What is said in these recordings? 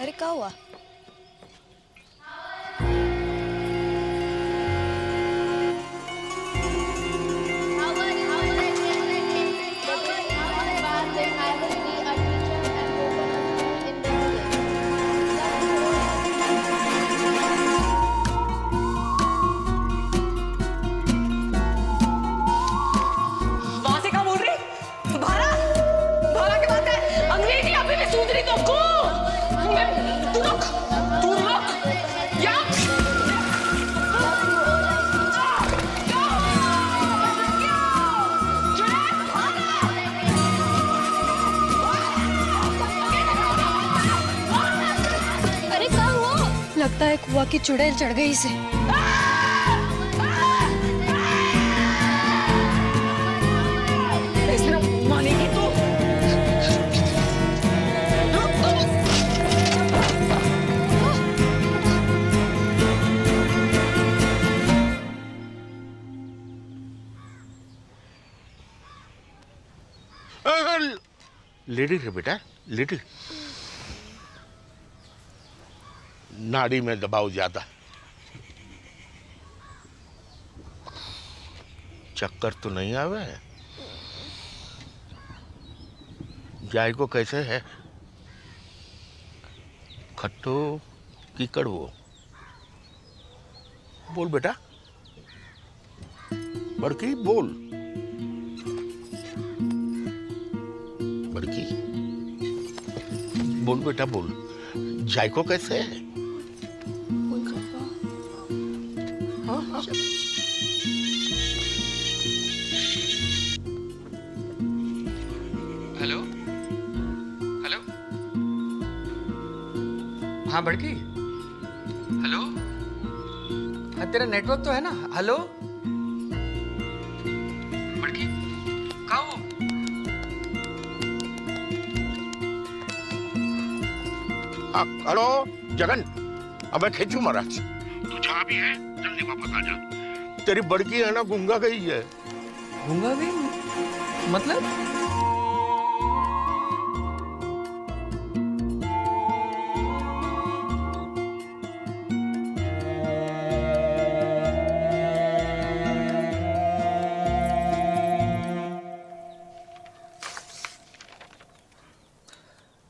अरे क्या हुआ? लगता है कुआ की चुड़ैल चढ़ गई इसे। मानेगी तू? लिटिल है बेटा, लिटिल। नाड़ी में दबाव ज्यादा। चक्कर तो नहीं आवे? जायको कैसे है? खट्टो की कड़वो? बोल बेटा, बड़की बोल। बड़की बोल बेटा बोल, जायको कैसे है? हेलो हेलो, हाँ बड़की, हेलो, हाँ तेरा नेटवर्क तो है ना? हेलो बड़की, कहाँ हो? हेलो जगन, अब मैं खेचू महाराज, तू जहाँ भी है जल्दी वापस आ जा। तेरी बड़की है ना गूंगा गई है। गूंगा गई मतलब?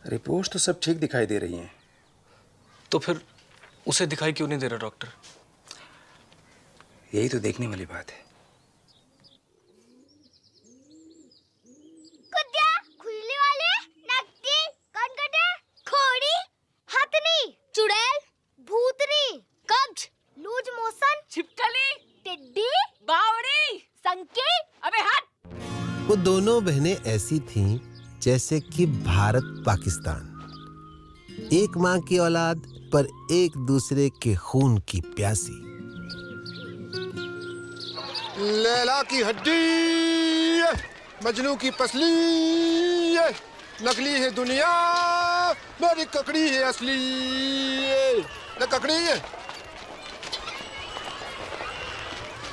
रिपोर्ट्स तो सब ठीक दिखाई दे रही हैं। तो फिर उसे दिखाई क्यों नहीं दे रहा डॉक्टर? यही तो देखने वाली बात है। कुत्ता, खुजली वाले, नकटी, कनकटे, खोड़ी, हथनी, चुड़ैल, भूतनी, कब्ज, लूज मोशन, छिपकली, टिड्डी, बावड़ी, संकी, अबे हट। वो दोनों बहनें ऐसी थीं जैसे कि भारत पाकिस्तान, एक माँ की औलाद पर एक दूसरे के खून की प्यासी। लैला की हड्डी, मजनू की पसली, नकली है दुनिया, मेरी ककड़ी है असली। न ककड़ी है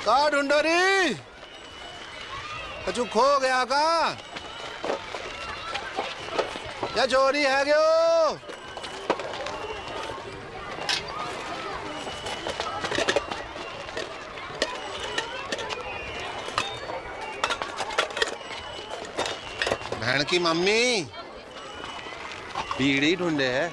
का ढूंढो री? कछु खो गया का? या चोरी है क्यों? बहन की मम्मी बीड़ी ढूंढे है।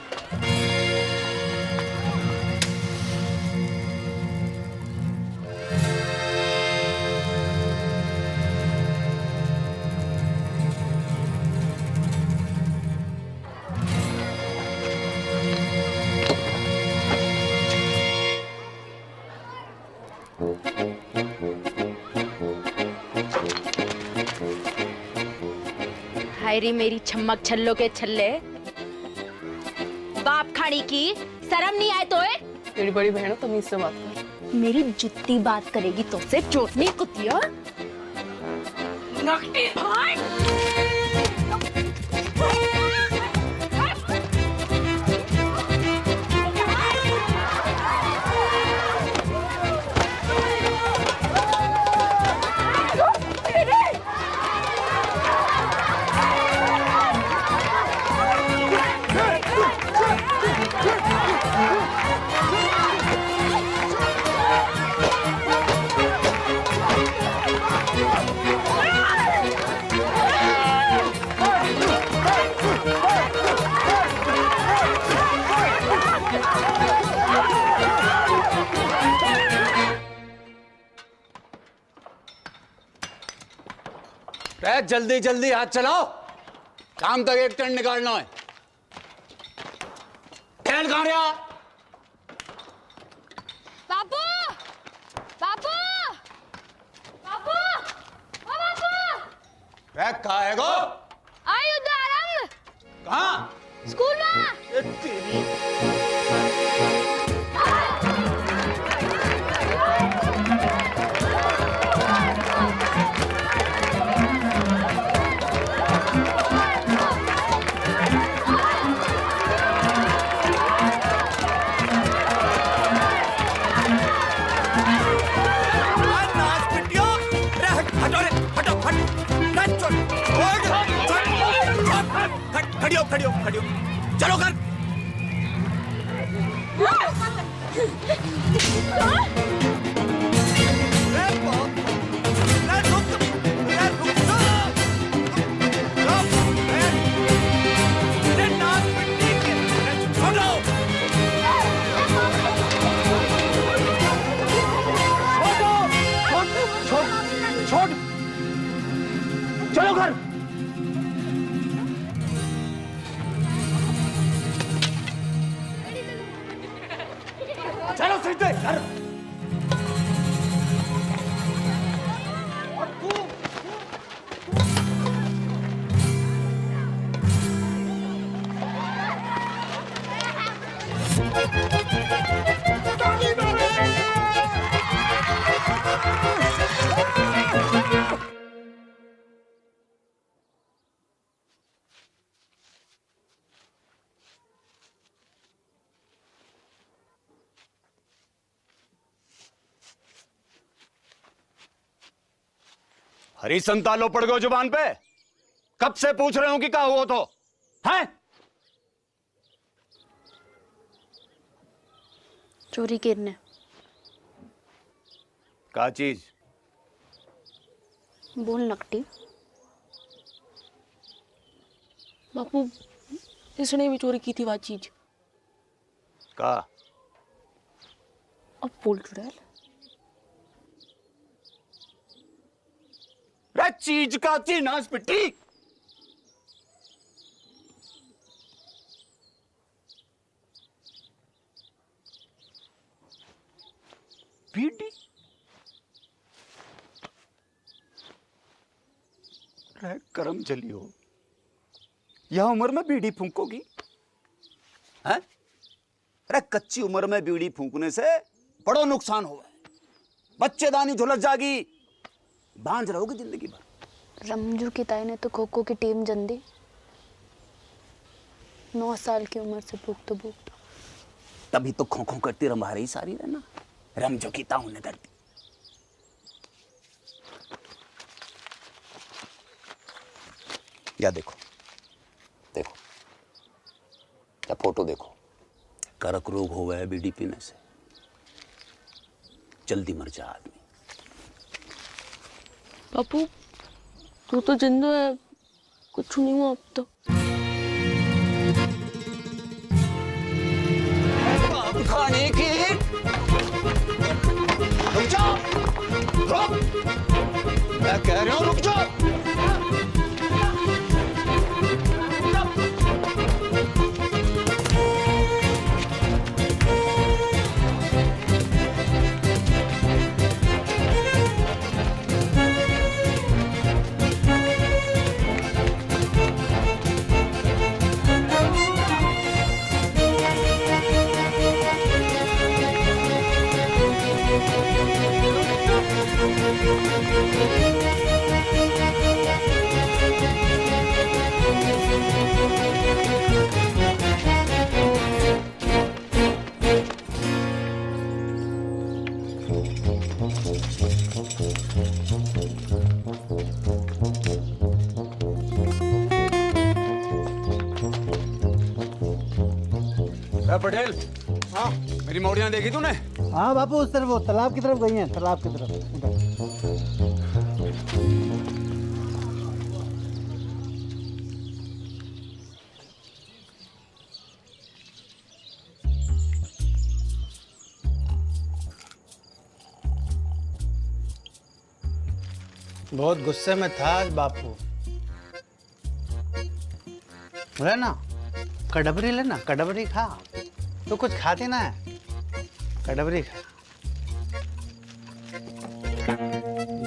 हायरी मेरी छम्मक छल्लो के छल्ले, बाप खानी की शर्म नहीं आए तो? तेरी बड़ी बहन हो, तमीज से बात कर। मेरी जुत्ती बात करेगी तो से चोटनी कुतिया। नकटी भाई। जल्दी जल्दी हाथ चलाओ, काम तक एक टन निकालना है। खेल कहाँ रहा? बाबू बाबू बाबू ओ बाबू कहाँ है गो? आई उदाहरण कहाँ? स्कूल में तेरी खड़ियो चलो कर। छोड़ चलो घर। चलो सीधे घर। हरी संतालो पड़ गए जुबान पे। कब से पूछ रहे हो कि क्या हुआ तो है? चोरी करने क्या चीज? बोल नकटी। बापू इसने भी चोरी की थी वो चीज। का? अब बोल चुड़ैल। चीज का थी नाश पिट्टी। बीड़ी करम चली हो, यह उम्र में बीड़ी फूंकोगी? हैं? अरे कच्ची उम्र में बीड़ी फूंकने से बड़ो नुकसान हुआ है। बच्चेदानी झुलस जागी, बांझ रहोगे जिंदगी भर। रमजू की ताई ने तो खो खो की टीम जन दी। 9 साल की उम्र से भूखता तभी तो खो खो करती रंभा रही सारी रहना। रमजू की ताऊ ने करती। या देखो देखो या फोटो देखो, कर्क रोग हो गया बीड़ी पीने से, जल्दी मर जा आदमी। बापू तू तो जिंदा है, कुछ नहीं हुआ अब तो। खाने की रुक जाओ, रुक, मैं कह रहा हूं रुक जाओ। पटेल, हाँ मेरी मौड़ियां देखी तूने? हाँ बापू, उस तरफ, वो तालाब की तरफ गई हैं, तालाब की तरफ। बहुत गुस्से में था आज बापू। रहना कड़बरी लेना, कड़बरी खा। तो कुछ खाते ना है, कड़बरी खा।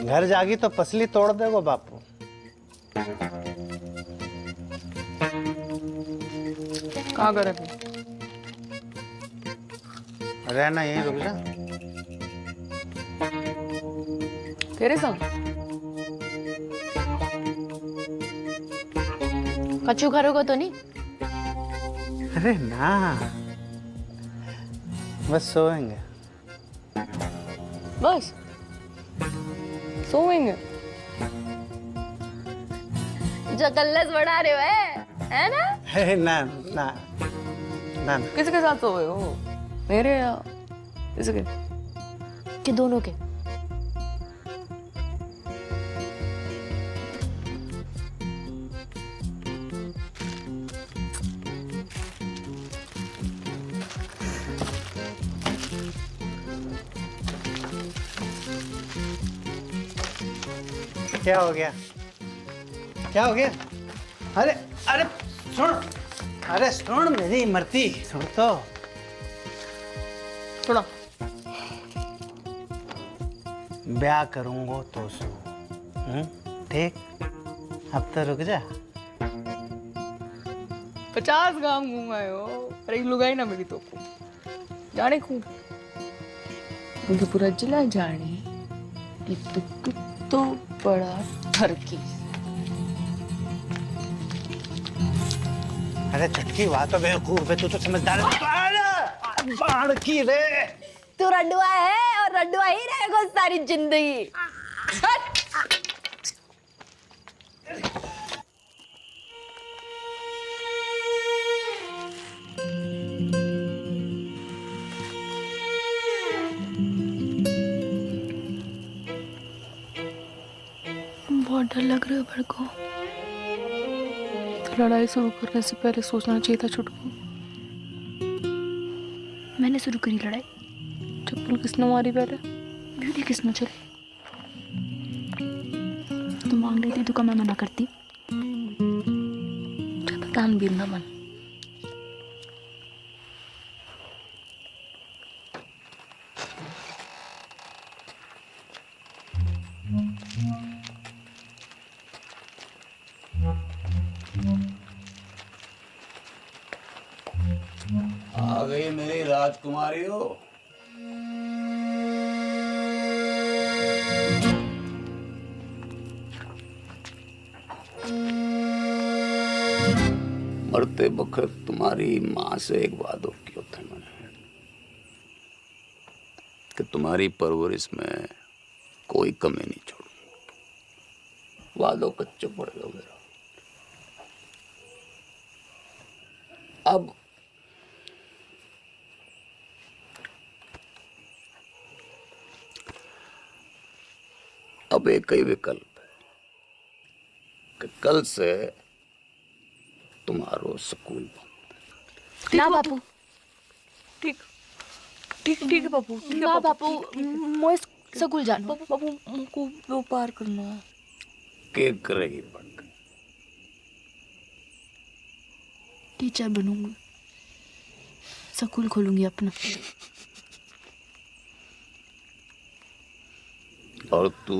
घर जागी तो पसली तोड़ देगो बापू। कहाँ करे थे? रहना यहीं रुक जा। तेरे संग? कच्चू खारोगे तो नहीं? अरे ना, बस सोएंगे। बस सोएंगे? जो कल्लस बढ़ा रहे हो है ना? अरे ना ना ना ना। किसके साथ सोए हो? मेरे या इसके? कि दोनों के? क्या हो गया? क्या हो गया? अरे अरे सुन, अरे सुन मेरी इमरती, सुन तो। सुना। ब्याह करूंगा तो सो, ठीक? अब तो रुक जा। 50 गांव घूमाए हो, अरे एक लुगाई ना मिली तो को जाने खूब मुझे पूरा जिला जाने कि तू तो बड़ा ठरकी। अरे चटकी वाह तो बेवकूफ है, तू तो समझदार है। अरे बाढ़ की रे। तू रड्डुआ है और रड्डुआ ही रहेगा सारी जिंदगी। बहुत डर लग रहा है मेरे को। तो लड़ाई शुरू करने से पहले सोचना चाहिए था छुटकू। मैंने शुरू करी लड़ाई? चप्पल किसने मारी पहले? ब्यूटी किसने चली? तू मांग लेती तो क्या मैं मना करती? दान भी ना मन। आ गई मेरी राजकुमारी हो। मरते वक्त तुम्हारी माँ से एक वादो किया था मैंने कि तुम्हारी परवरिश में कोई कमी नहीं छोड़ूंगा। वादो कच्चो पड़ गया मेरा। अब एक ही विकल्प है कि कल से तुम्हारो स्कूल बंद। ना बापू, ठीक ठीक ठीक है बापू। ना बापू, मोए स्कूल जानो। बापू बापू मुझको वो पार करना है। के करेगी पढ़? टीचर बनूंगी, स्कूल खोलूंगी अपना। और तू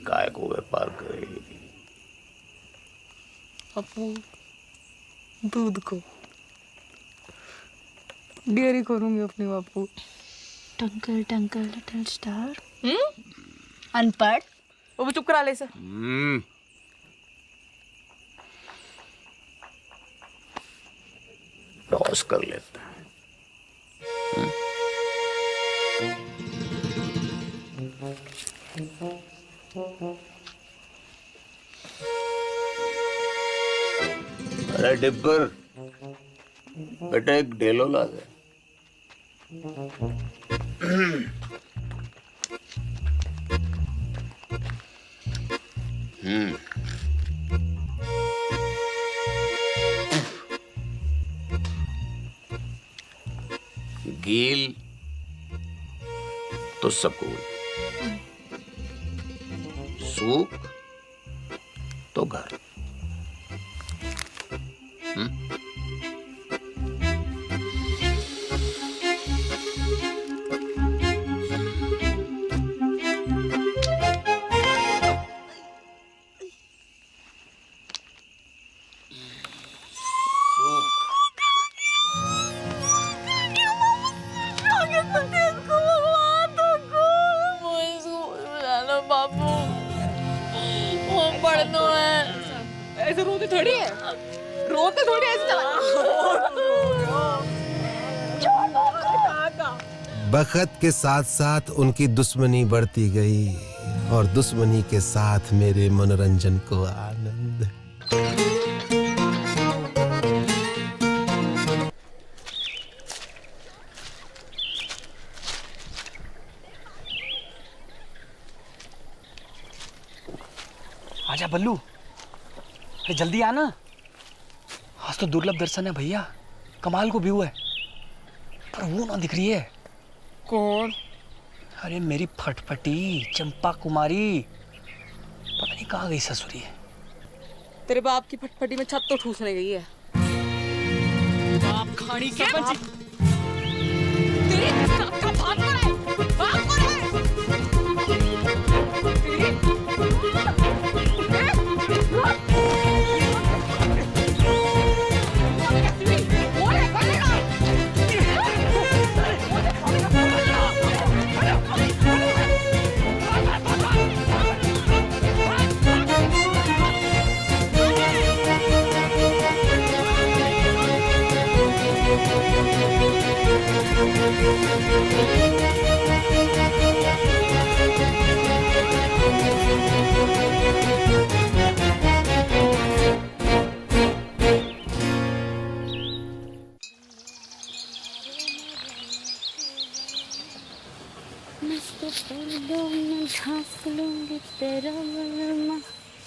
काय को व्यापार करेगी? बापू दूध को डेयरी करूंगी अपनी बापू। टंकल टंकल लिटिल स्टार। अनपढ़। वो चुप करा ले सर। टॉस कर लेते हैं। अरे डिब्बर, बेटा एक डेलो ला दे। गील तो सकूल, सूख तो घर। बाबू वो पढ़ना है। ऐसे रोते थोड़ी है, रोते थोड़ी ऐसे चला। बखत के साथ साथ उनकी दुश्मनी बढ़ती गई और दुश्मनी के साथ मेरे मनोरंजन को आनंद। आजा बल्लू, अरे जल्दी आना। आज तो दुर्लभ दर्शन है भैया, कमाल को व्यू है, पर वो ना दिख रही है। कौन? अरे मेरी फटफटी चंपा कुमारी, पता नहीं कहाँ गई ससुरी है। तेरे बाप की फटफटी में छत तो ठूसने गई है। बाप खानी के तेरे का भाग पड़ा है, भाग पड़ा है।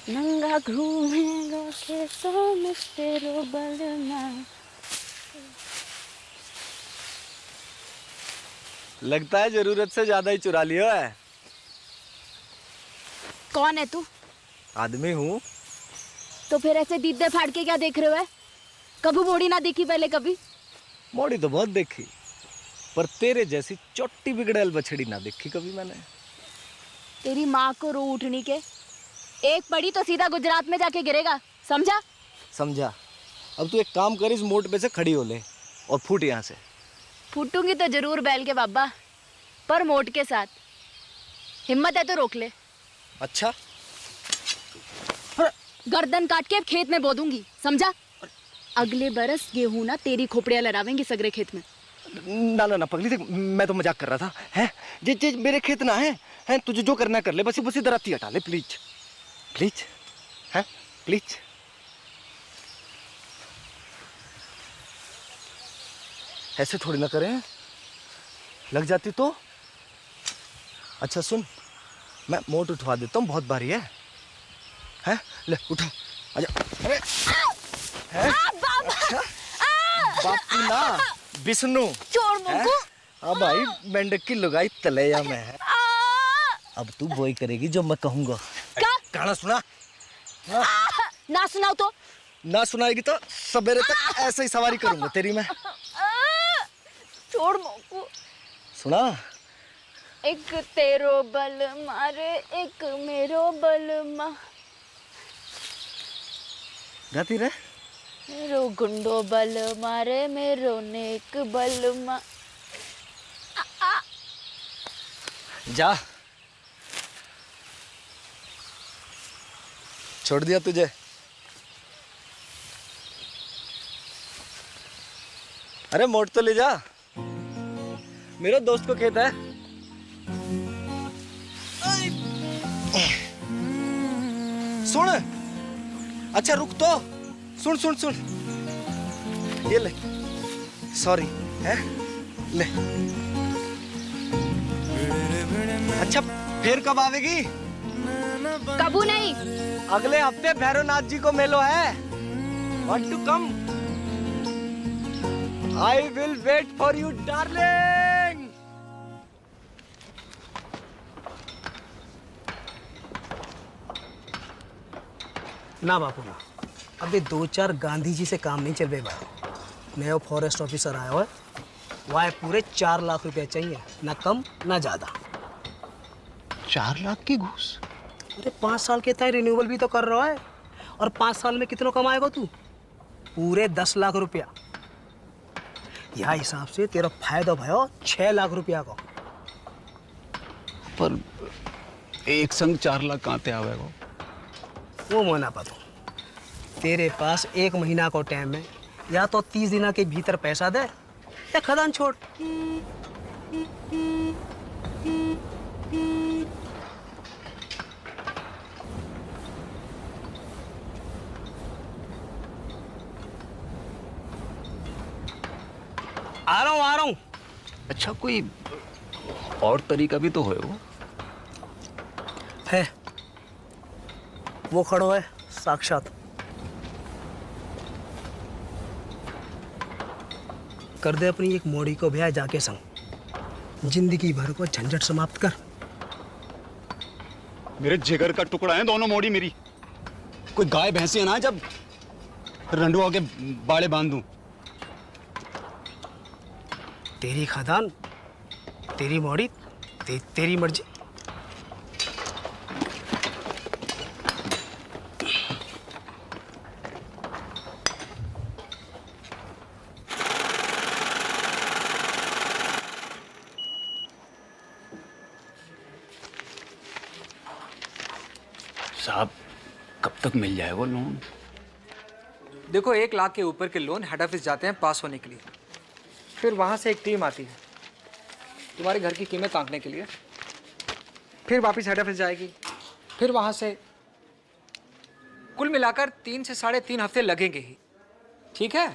नंगा घूमेगा कैसों में तेरो बलमा। लगता है जरूरत से ज्यादा ही चुरा लिया है। कौन है तू? आदमी हूँ। तो फिर ऐसे दीदे फाड़ के क्या देख रहे हो? कभी मोड़ी ना देखी पहले कभी? मोड़ी तो बहुत देखी, पर तेरे जैसी चोटी बिगड़ेल बछड़ी ना देखी कभी मैंने। तेरी माँ को रो उठनी के, एक पड़ी तो सीधा गुजरात में जाके गिरेगा, समझा? समझा। अब तू एक काम कर, इस मोट पे से खड़ी हो ले और फूट यहाँ से। फूटूंगी तो जरूर बैल के बाबा, पर मोट के साथ। हिम्मत है तो रोक ले। अच्छा, गर्दन काट के खेत में बो दूंगी, समझा? अगले बरस गेहूं ना तेरी खोपड़ियां लहरावेंगी सगरे खेत में। ना ना ना पगली, देख मैं तो मजाक कर रहा था। हैं जे मेरे खेत ना है तुझे जो करना कर ले, बस बस इधर आती हटा ले प्लीज प्लीज, हैं प्लीज। ऐसे थोड़ी ना करें, लग जाती तो। अच्छा सुन, मैं मोट उठवा देता हूँ, बहुत भारी है। हैं ले उठा, आजा। अरे हैं? अच्छा? बापू ना विष्णु छोड़ मुझको। अब भाई मेंढक की लुगाई तलैया में है। अब तू वही करेगी जो मैं कहूँगा। गाना सुना। ना सुनाओ तो? ना सुनाएगी तो सवेरे तक ऐसे ही सवारी करूंगा तेरी मैं। छोड़ मुझको। सुना। एक तेरो बल मारे एक मेरो बल मा। गाती रहे। मेरो गुंडो बल मारे मेरो नेक बल मा। जा, छोड़ दिया तुझे। अरे मोट तो ले जा, मेरे दोस्त को खेत है। सुन, अच्छा रुक तो, सुन सुन सुन, ये ले, सॉरी है ले। अच्छा फिर कब आवेगी? कबू नहीं, अगले हफ्ते भैरवनाथ जी को मेलो है। Want to come? I will wait for you, darling. ना बापू ना, अबे 2-4 गांधी जी से काम नहीं चल रहे भाई। नया फॉरेस्ट ऑफिसर आया हुआ है, वहाँ पूरे 4 लाख रुपए चाहिए, ना कम ना ज्यादा। 4 लाख की घूस? अरे 5 साल के तय रिन्यूअल भी तो कर रहा है, और 5 साल में कितना कमाएगा तू? पूरे 10 लाख रुपया। यह हिसाब से तेरा फायदा भयो 6 लाख रुपया का। पर एक संग 4 लाख कहाँ ते आवेगा? वो मना पा तू, तेरे पास 1 महीना को टाइम है, या तो 30 दिना के भीतर पैसा दे या खदान छोड़। आ रहा हूँ। अच्छा, कोई और तरीका भी तो है वो? है, वो खड़ो है साक्षात। कर दे अपनी एक मोड़ी को ब्याह जाके संग, जिंदगी भर को झंझट समाप्त कर। मेरे जिगर का टुकड़ा है दोनों मोड़ी मेरी। कोई गाय भैंसी है ना जब रंडुआ के बाड़े बांध दूं। तेरी खदान, तेरी मोड़ी, तेरी मर्जी। साहब, कब तक मिल जाए वो लोन? देखो 1 लाख के ऊपर के लोन हेड ऑफिस जाते हैं पास होने के लिए, फिर वहाँ से एक टीम आती है तुम्हारे घर की कीमत आंकने के लिए, फिर वापस हेड ऑफिस जाएगी, फिर वहाँ से कुल मिलाकर 3 से 3.5 हफ्ते लगेंगे ही। ठीक है?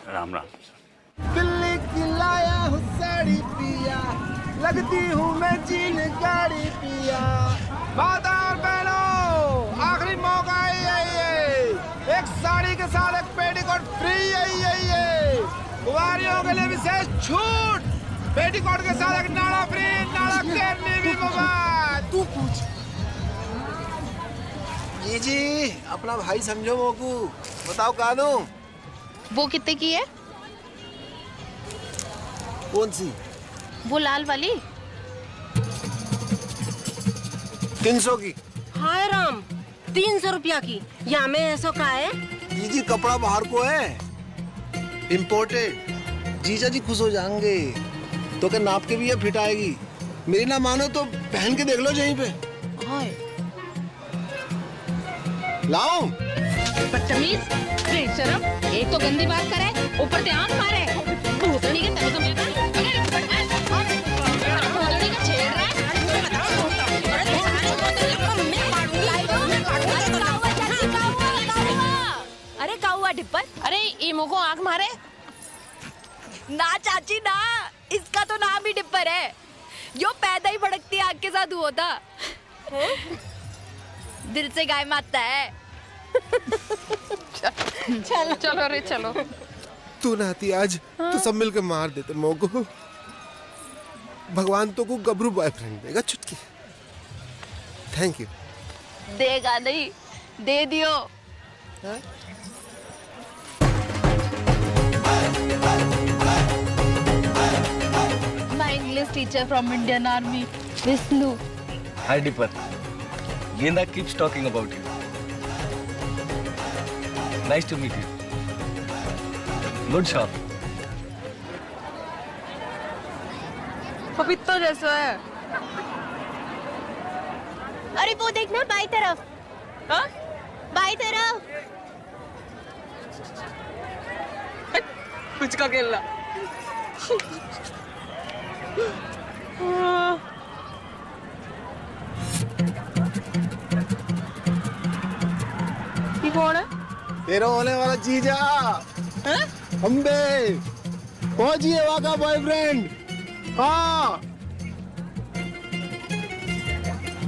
राम राम। दिल्ली की लाया हूँ साड़ी पिया, लगती हूँ मैं चीन गाड़ी पिया। माता और बहनों, आखिरी मौका है ये, एक साड़ी के साथ एक पेटीकोट फ्री है। कुंवारियों के लिए विशेष छूट, पेटीकोट के साथ एक नाड़ा फ्री, नाड़ा करने भी मुफ्त। तू पूछ। जी अपना भाई समझो मोकू, बताओ कानू। वो कितने की है? कौन सी? वो लाल वाली। 300 की। हाय राम, 300 रुपया की। या में ऐसा का है? जी कपड़ा बाहर को है, इम्पोर्टेड। जीजा जी खुश हो जाएंगे। तो क्या नाप के भी ये फिट आएगी। मेरी ना मानो तो पहन के देख लो यहीं पे। हाय लाओ। बदतमीज, बेशरम, एक तो गंदी बात करे, ऊपर से आंख मारे। भूतनी के तन तो मिलता है। भूतनी का छेड़ रहा है। अरे काउआ डिब्बर, अरे ईमो को आंख मारे। ना चाची ना, इसका तो नाम ही डिब्बर है। यो पैदा ही भड़कती आग के साथ हुआ था। दिल से गाय मारता है। चलो चलो रे चलो। तू नाती आज तो सब मिलकर मार देते मोको। भगवान तो को गबरू बॉयफ्रेंड देगा चुटकी। Thank you. देगा नहीं, दे दियो। My English teacher from Indian Army, Vishnu. Hi Dipper. Genda keeps talking about you. Nice to meet you. Good shot. पपीता जैसा है। अरे वो देखना बाई तरफ। हाँ? बाई तरफ। कुछ का खेलना। ये कौन है? तेरा होने वाला जीजा। अम्बे पहुंचिए वहाँ का बॉयफ्रेंड। हाँ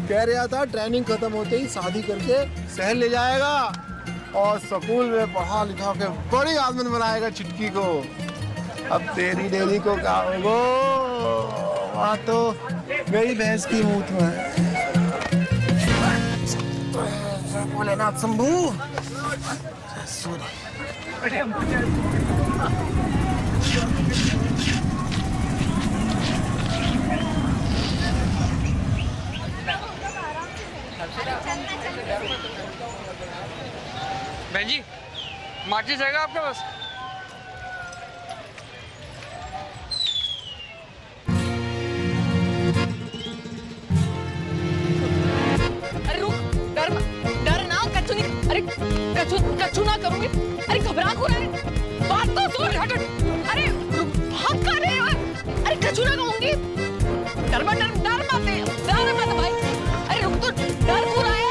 कह रहा था ट्रेनिंग खत्म होते ही शादी करके शहर ले जाएगा और स्कूल में पढ़ा लिखा के बड़ी आदमी बनाएगा चुटकी को। अब तेरी डेली को क्या होगा? वहाँ तो मेरी भैंस की मूत में है। भोलेनाथ शंभू। बहन जी, माचिस जाएगा आपके पास? अरे रुक, डर ना, कच्चू नहीं, अरे कच्चू ना करूंगी। अरे घबरा क्यों रहा है? बात तो सुन। हट। अरे भाग कहाँ रहे हो? अरे कच्चू ना कहूंगी। डर मत भाई। अरे रुक तो, डर क्यों रहा है?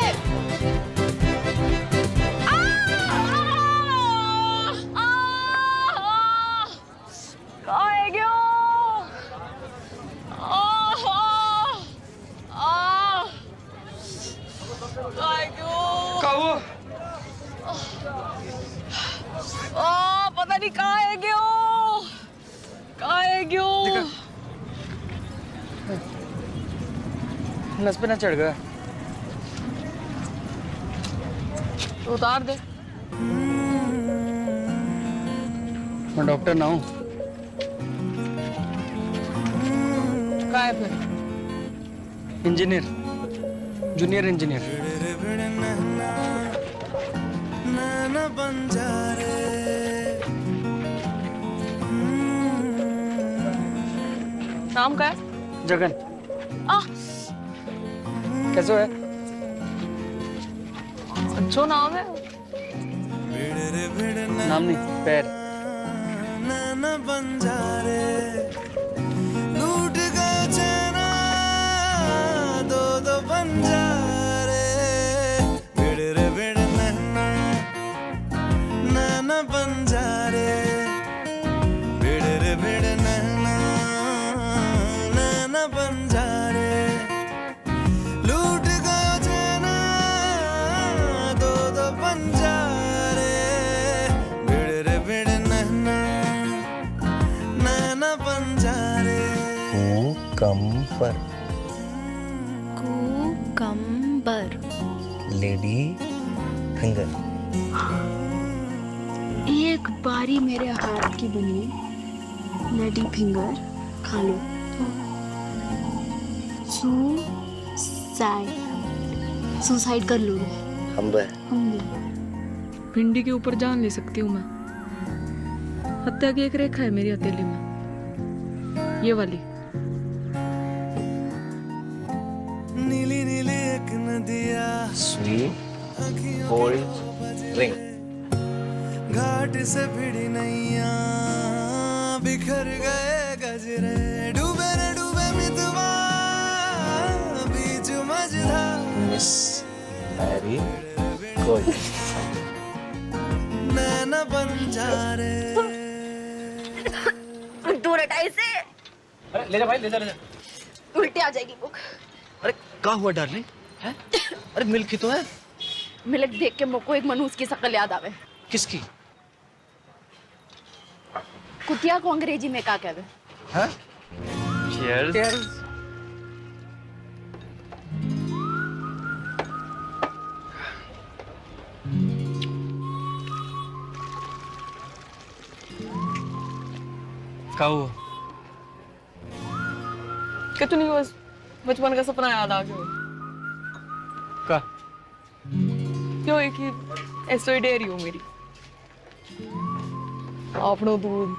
पता नहीं कहाँ है क्यों। नस पे ना चढ़ गया। उतार दे। मैं डॉक्टर ना हूँ। कहाँ है फिर? Engineer, junior engineer. नाम का है? जगन। कैसे है? अच्छो नाम है। नाम नहीं, पैर। लूट गए चेना दो बंजारे भिड़ भिड़ नैना बंजारे भिड़ भिड़ नैना बंजारे लूट गए चेना दो बंजारे भिड़ भिड़ नैना बंजारे। Cucumber, lady finger. एक बारी मेरे हाथ की बनी लेडी फिंगर खा लो। सुसाइड कर लो। हम भिंडी के ऊपर जान ले सकती हूँ मैं। हत्या की एक रेखा है मेरी हथेली में, ये वाली। नीली नीली एक नदिया स्वीट ओल्ड रिंग। घाट से भिड़ी नैया बिखर गए गजरे डूबे रे डूबे मितवा बीच मझधार मिस मैरी कोई नैना बंजारे। दूर हटा इसे, अरे ले जा भाई, ले जा। उल्टी आ जाएगी बुक। अरे क्या हुआ डार्लिंग? है? अरे मिल्क ही तो है। मिल्क देख के मुझको एक मनहूस की शक्ल याद आवे। किसकी? कुतिया को अंग्रेजी में क्या कहवे? हाँ? Cheers. क्या हुआ? कि तू नहीं, बस बचपन का सपना याद आ गया। का? क्यों एक ही ऐसे डेयरी हो मेरी। आपनो दूध,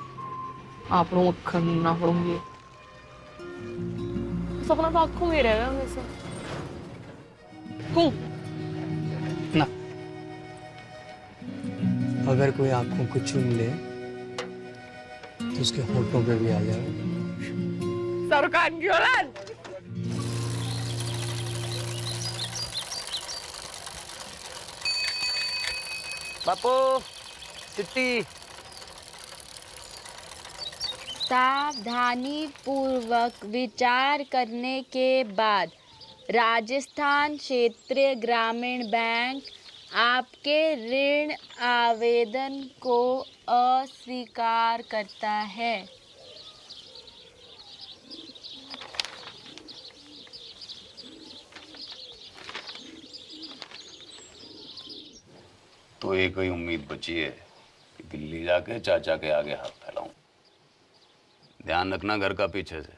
आपनो मक्खन, आपनो ये सपना तो आंखों में रहेगा हमेशा। क्यों? ना, अगर कोई आंखों को चूम ले तो उसके होठों पे भी आ जाए। सरकार की औलाद। बापू चिट्टी। सावधानी पूर्वक विचार करने के बाद राजस्थान क्षेत्रीय ग्रामीण बैंक आपके ऋण आवेदन को अस्वीकार करता है। तो एक ही उम्मीद बची है कि दिल्ली जाके चाचा के आगे हाथ फैलाऊं। ध्यान रखना घर का पीछे से।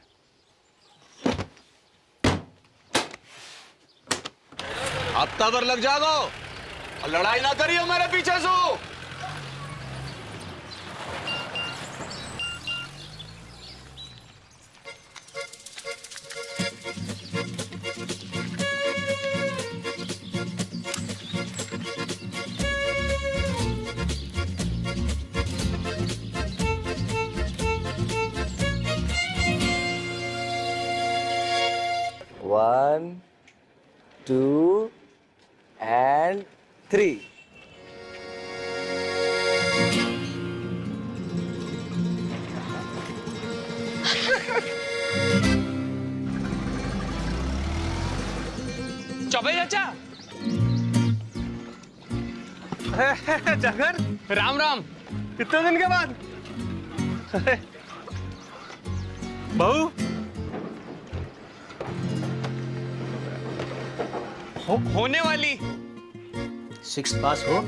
हफ्ता भर लग जाओ और लड़ाई ना करियो मेरे पीछे से। One, 2 and 3. चौबे चाचा। जगन, राम राम। कितने दिन के बाद। बहू होने वाली 6 पास हो।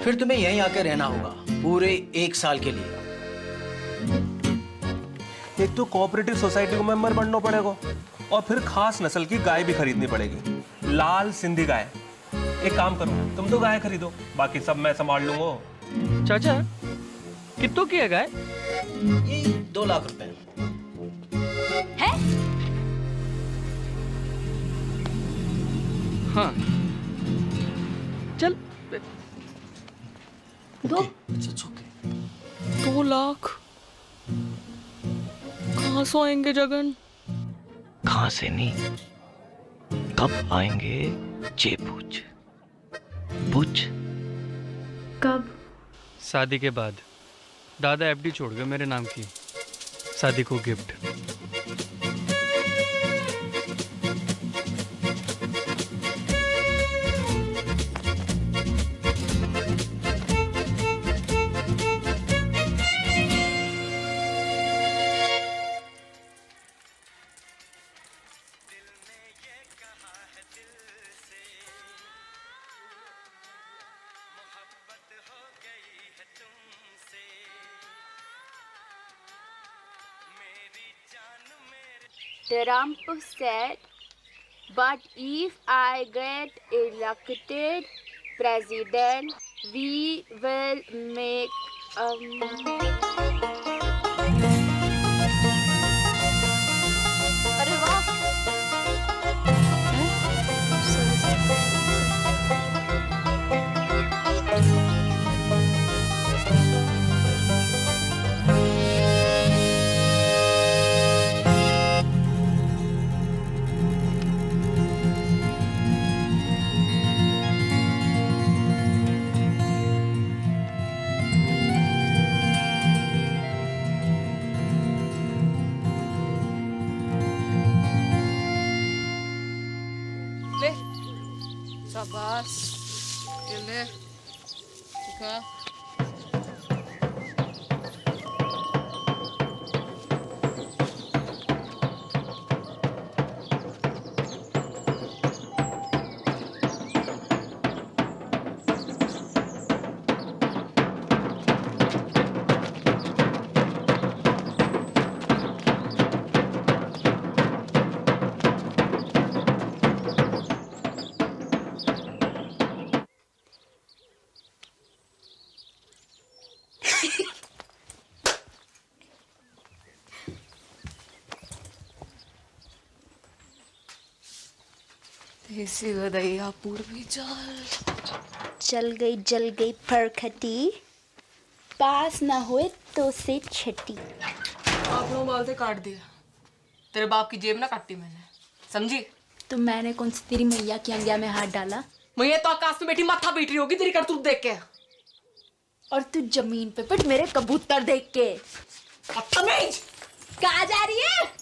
फिर तुम्हें यहीं आकर रहना होगा पूरे 1 साल के लिए। एक तो कोऑपरेटिव सोसाइटी को मेंबर बनना पड़ेगा और फिर खास नस्ल की गाय भी खरीदनी पड़ेगी, लाल सिंधी गाय। एक काम करो, तुम तो गाय खरीदो, बाकी सब मैं संभाल लूंगा। चाचा कितनों की है गाय? ये 2 लाख रुपए है? हाँ चल। 2 2 लाख कहाँ से आएंगे जगन? कहां से नहीं, कब आएंगे ये पूछ। पूछ कब? शादी के बाद। दादा एफडी छोड़ गए मेरे नाम की, शादी को gift. Trump said, but if I get elected president, we will make अरे वाह। शाबाश, ये ले, ठीक है। देसी गदैया पूर्वी चल गई फरखटी, पास ना हुए तो से छटी। आप लोग बाल से काट दिया, तेरे बाप की जेब ना काटी मैंने, समझी? तो मैंने कौन सी तेरी मैया की अंगिया में हाथ डाला? मैया तो आकाश में बैठी माथा पीट रही होगी तेरी करतूत देख के। और तू जमीन पे पिट मेरे कबूतर देख के। बदतमीज! कहाँ जा रही है?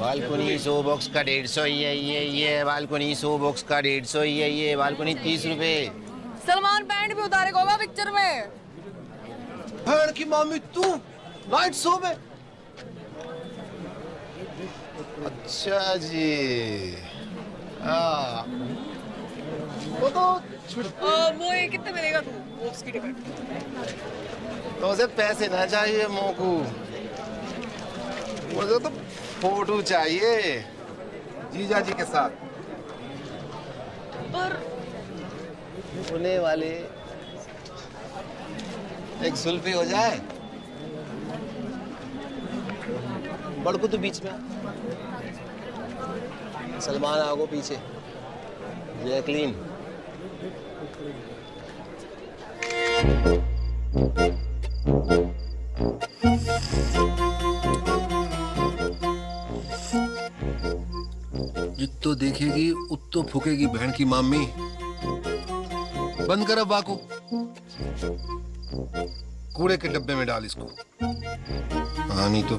बालकोनी 100 बॉक्स का 150 ये बालकोनी 100 बॉक्स का 150 ये बालकोनी 30 रुपए। सलमान पैंट भी उतारेगा होगा पिक्चर में। भैन की मामी तू नाइट शो में? अच्छा जी। हाँ वो तो वो ये कितने मिलेगा तू वो उसकी टिकट? तो उसे पैसे ना चाहिए मोकू, मुझे तो फोटो चाहिए जीजा जी के साथ। पर होने वाले एक सुल्फी हो जाए। बड़कू तो बीच में, सलमान आगो पीछे, जैकलीन। जित्तो देखेगी उत्तो फूकेगी बहन की मामी। बंद कर अब वाको, कूड़े के डब्बे में डाल इसको। हाँ नहीं तो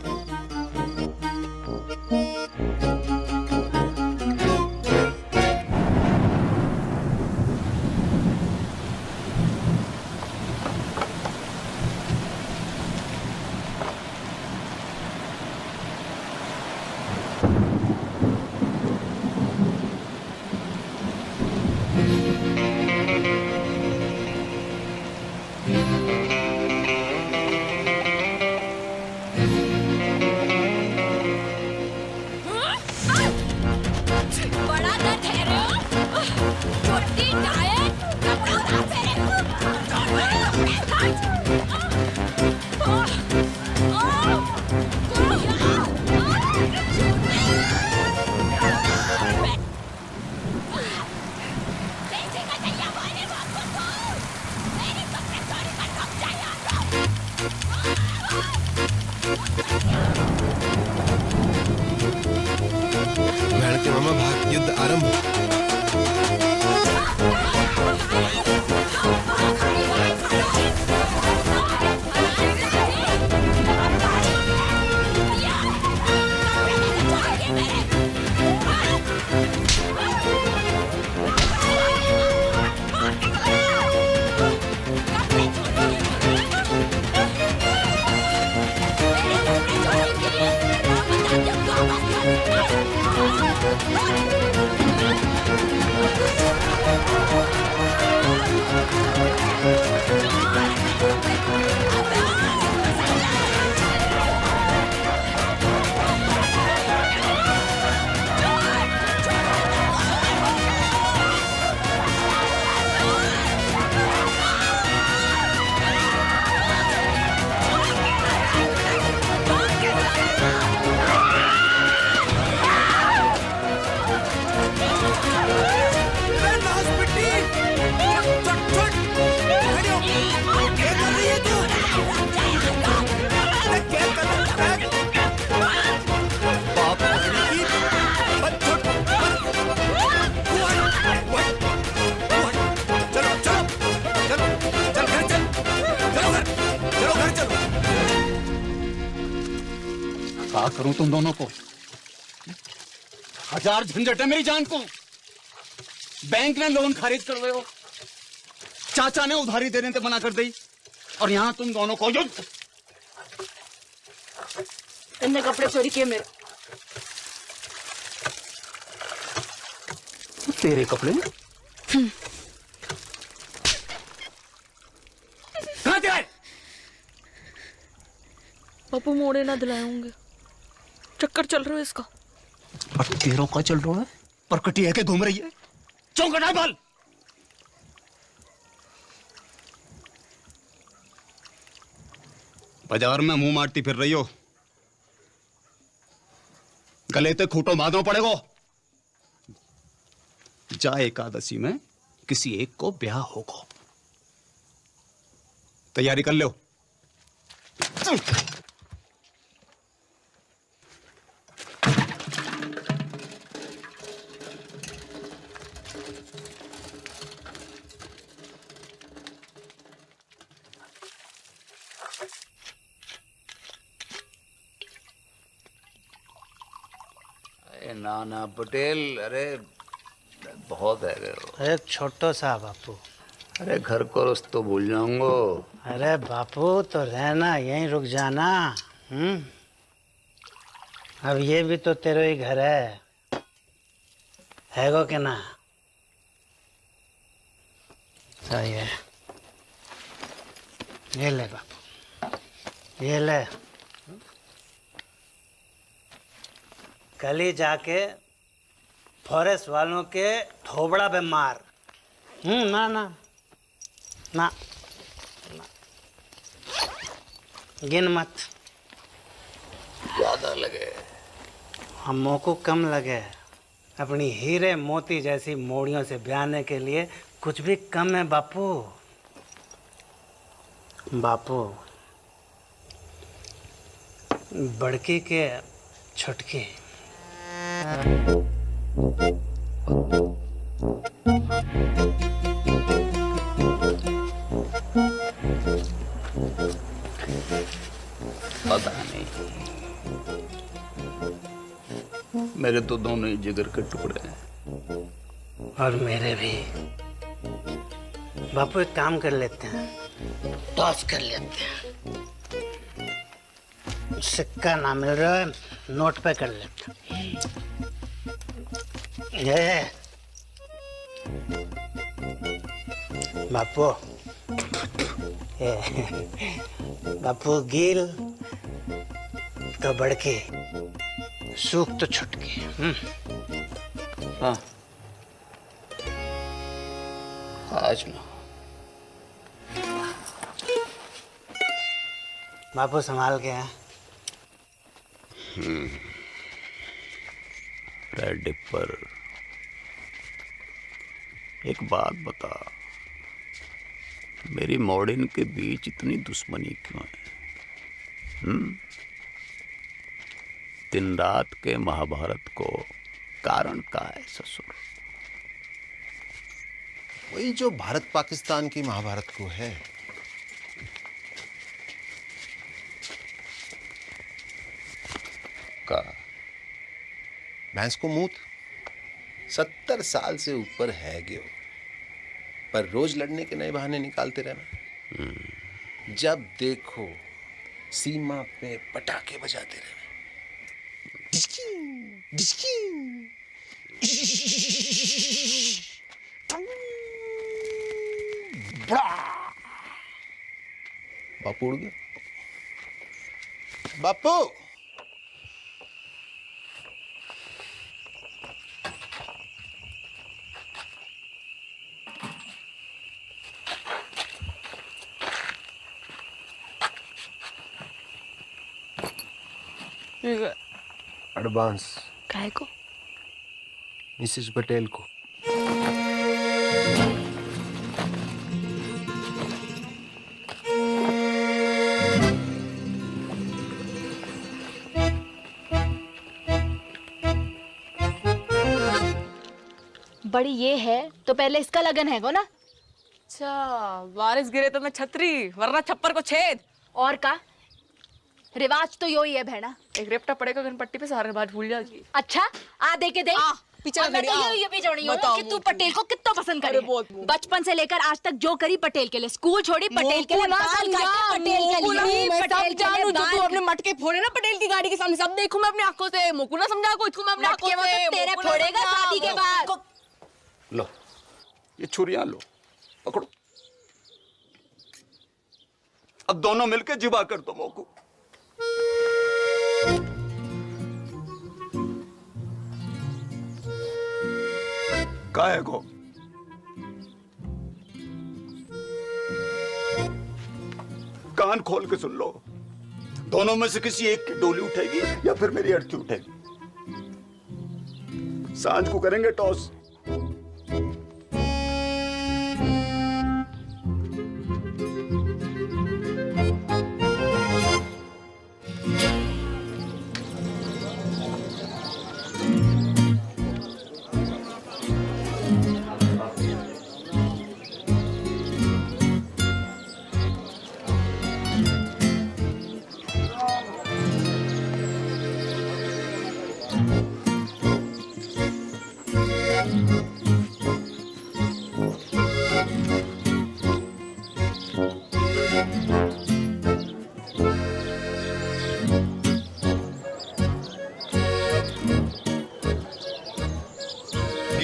बड़ा न ठहरे हो, छोटी डायट, कपड़ा उतार फेरे, छोड़ मेरे कपड़े, बहन के मामा भाग, युद्ध आरंभ। क्या करूं तुम दोनों को? हजार झंझट है मेरी जान को। बैंक ने लोन खारिज कर रहे हो, चाचा ने उधारी देने से मना कर दी, और यहां तुम दोनों को इनने कपड़े चोरी किए मेरे। तेरे कपड़े कहां थे? पापा मोड़े ना दिलाए होंगे, चक्कर चल रहा है इसका। और तेरों का चल रहा है, परकटी है के घूम रही है, चौंकटा बाल। बाजार में मुंह मारती फिर रही हो, गले ते खूंटो बांधना पड़ेगा। जा एकादशी में किसी एक को ब्याह होगा, तैयारी कर लो। ना ना पटेल, अरे बहुत है गए। एक छोटो सा बापू। अरे घर को रस्तो भूल जाऊंगो। अरे बापू तो रहना, यहीं रुक जाना। अब ये भी तो तेरे ही घर है गो के ना? सही है। ये ले बापू, ये ले। कल ही जाके फॉरेस्ट वालों के थोबड़ा पे मार। ना ना ना, गिन मत। ज्यादा लगे हमों को कम लगे। अपनी हीरे मोती जैसी मोड़ियों से ब्याने के लिए कुछ भी कम है बापू। बापू, बड़की के छुटकी। पता नहीं, मेरे तो दोनों ही जिगर के टुकड़े हैं। और मेरे भी। बापू एक काम कर लेते हैं, टॉस कर लेते हैं। सिक्का ना मिल रहा है, नोट पे कर लेते हैं। ये बापू, बापू गिल तो बड़के, सूख तो छुटके। हाँ, आज ना। बापू संभाल के हैं। रेड डिपर, एक बात बता, मेरी मॉडर्न के बीच इतनी दुश्मनी क्यों है? दिन रात के महाभारत को कारण का है ससुर? वही जो भारत पाकिस्तान की महाभारत को है। का भैंस को मूत 70 साल से ऊपर है गयो, पर रोज लड़ने के नए बहाने निकालते रहना। जब देखो सीमा पे पटाखे बजाते रहना। बापू उड़ गया। बापू, एडवांस काय को? मिसेस पटेल को। बड़ी ये है तो पहले इसका लगन है गो ना? अच्छा, बारिश गिरे तो मैं छतरी, वरना छप्पर को छेद। और का रिवाज तो यो ही है भेड़ा। एक रेपटा पड़ेगा गणपट्टी पे, सारे बात भूल जाएगी। अच्छा, आ दे के दे। पीछे और मैं खड़ी, तो ये भी जोड़ी हूँ कि तू पटेल को कितना पसंद करे। बचपन से लेकर आज तक जो करी पटेल के लिए, स्कूल छोड़ी पटेल के लिए, बाल काटे पटेल के लिए, पटेल के लिए तू अपने मटके फोड़े ना पटेल की गाड़ी के सामने, सब देखूं मैं अपनी आंखों से। मोकू ना समझा को, इसको मैं अपनी आंखों से। तेरे फोड़ेगा शादी के बाद। लो, ये छुरियां लो, पकड़ो। अब दोनों मिलके जिबा कर दो मोकू। काहे को? कान खोल के सुन लो, दोनों में से किसी एक की डोली उठेगी या फिर मेरी अर्थी उठेगी। सांझ को करेंगे टॉस।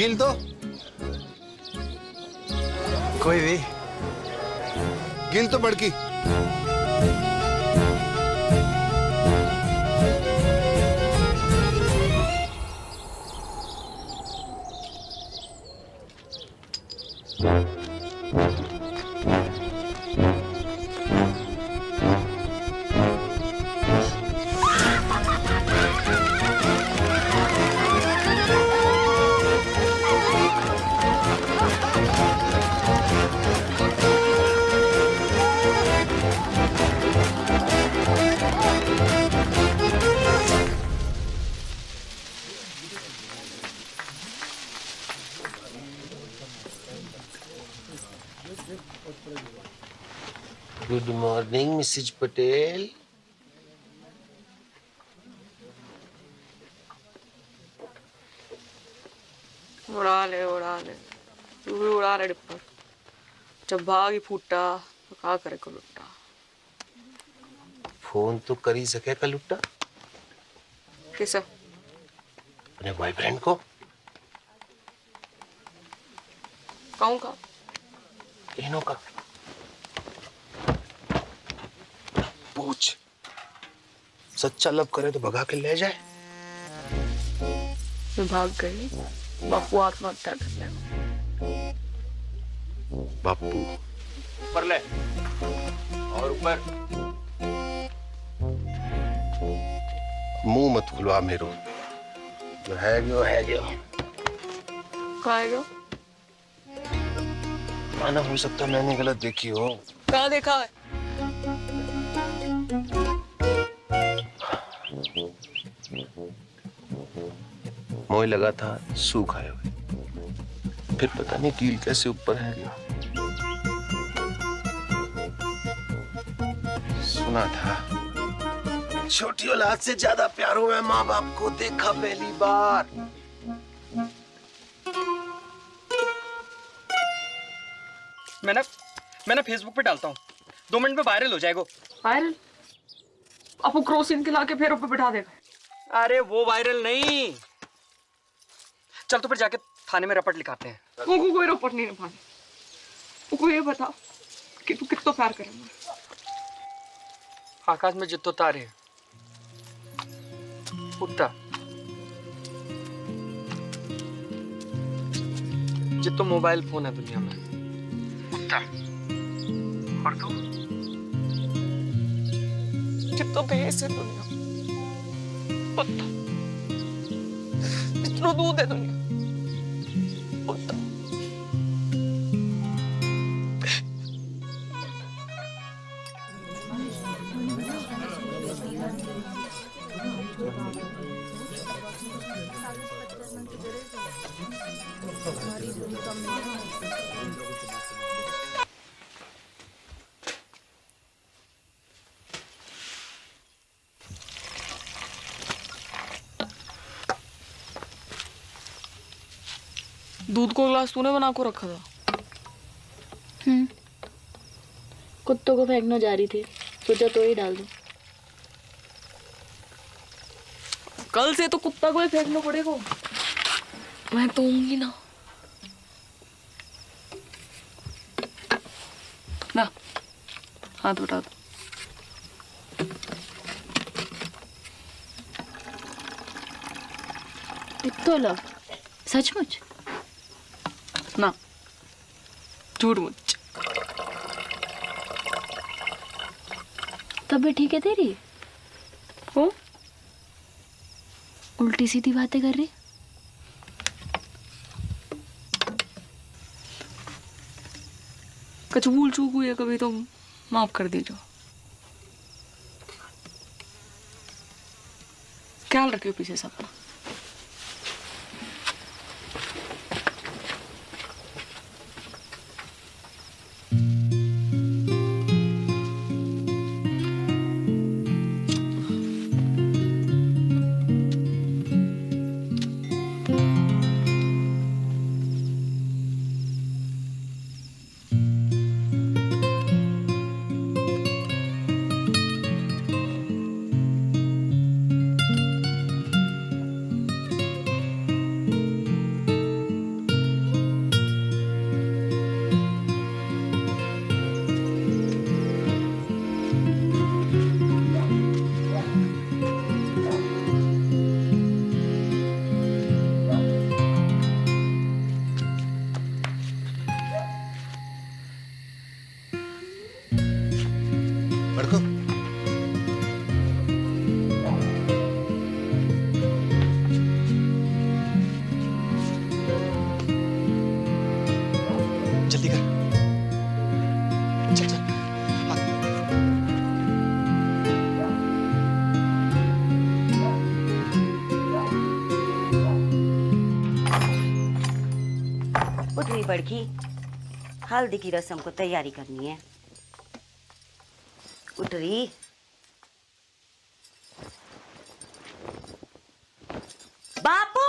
गिल तो कोई भी। गिल तो बड़की। Good morning Mrs Patel. उड़ा ले तू भी उड़ा ले डिप्पर। जब भाग ही फूटा तो क्या करे को लुट्टा। फोन तो कर ही सके का लुट्टा किसे? अपने बॉयफ्रेंड को। कहूँ का? इन्हों का पूछ। सच्चा लव करे तो भगा के ले जाए। मैं भाग गई, बापू आत्महत्या कर ले। बापू ऊपर ले और ऊपर। मुंह मत खुलवा मेरो। जो है गयो है गयो। कहाँ है गयो? माना हो सकता मैंने गलत देखी हो। कहाँ देखा है? मोह लगा था सूख आए हुए। फिर पता नहीं कील कैसे ऊपर है गया। सुना था छोटी औलाद से ज्यादा प्यार हुआ है माँ बाप को। देखा पहली बार। मैं फेसबुक पे डालता हूँ, 2 मिनट में वायरल हो जाएगा। वायरल? अब वो क्रोसिन के लाके पैरों पे बिठा देगा। अरे वो वायरल नहीं। चल तो फिर जाके थाने में रपट लिखाते हैं। वो कोई रपट नहीं लिखाने। वो ये बता कि तू कितना प्यार करेगा। आकाश में जितो तारे उठता जितो मोबाइल फोन है दुनिया में उठता। और तू जितना भैंस है दुनिया उठता। जितना दूध है दुनिया उठता। दूध को गिलास तूने बना को रखा था। कुत्तों को फेंकना जा रही थी, सोचा तो ही डाल दूं। कल से तो कुत्ता को ही फेंकना पड़ेगा। मैं तो होंगी ना। ना हाथ उठा दो। इतो लव सचमुच? ना झूठ मुझ। तब भी ठीक है तेरी। हो उल्टी सीधी बातें कर रही। कुछ भूल चूक हुई है कभी तो माफ कर दीजिए। ख्याल रखियो पीछे से अपना। बड़की, हल्दी की रस्म को तैयारी करनी है। उठ रही। बापू,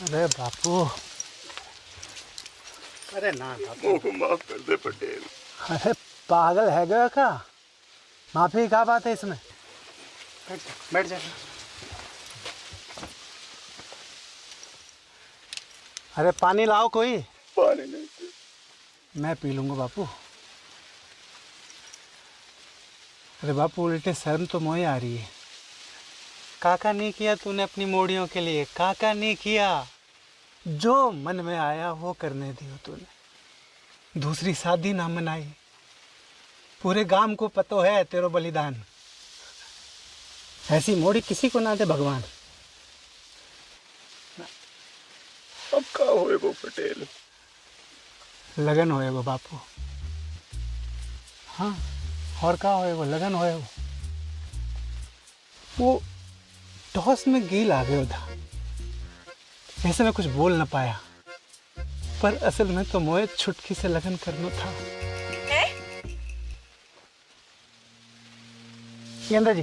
अरे बापू, अरे ना बापू, मुझको माफ कर दे पटेल। अरे पागल है गया क्या? माफी क्या बात है इसमें? बैठ जा। अरे पानी लाओ कोई। पानी नहीं, मैं पी लूंगा बापू। अरे बापू, उल्टे शर्म तो मोहे आ रही है। काका नहीं किया तूने अपनी मोड़ियों के लिए, काका नहीं किया। जो मन में आया वो करने दियो तूने। दूसरी शादी ना मनाई। पूरे गांव को पतो है तेरो बलिदान। ऐसी मोड़ी किसी को ना दे भगवान। अब क्या होएगो पटेल? लगन होएगो बापू। हाँ, और क्या होएगो? लगन होएगो। वो टॉस में गेल आ गया था, ऐसे में कुछ बोल न पाया, पर असल में तो मोए छुटकी से लगन करना था। गेंदा जी,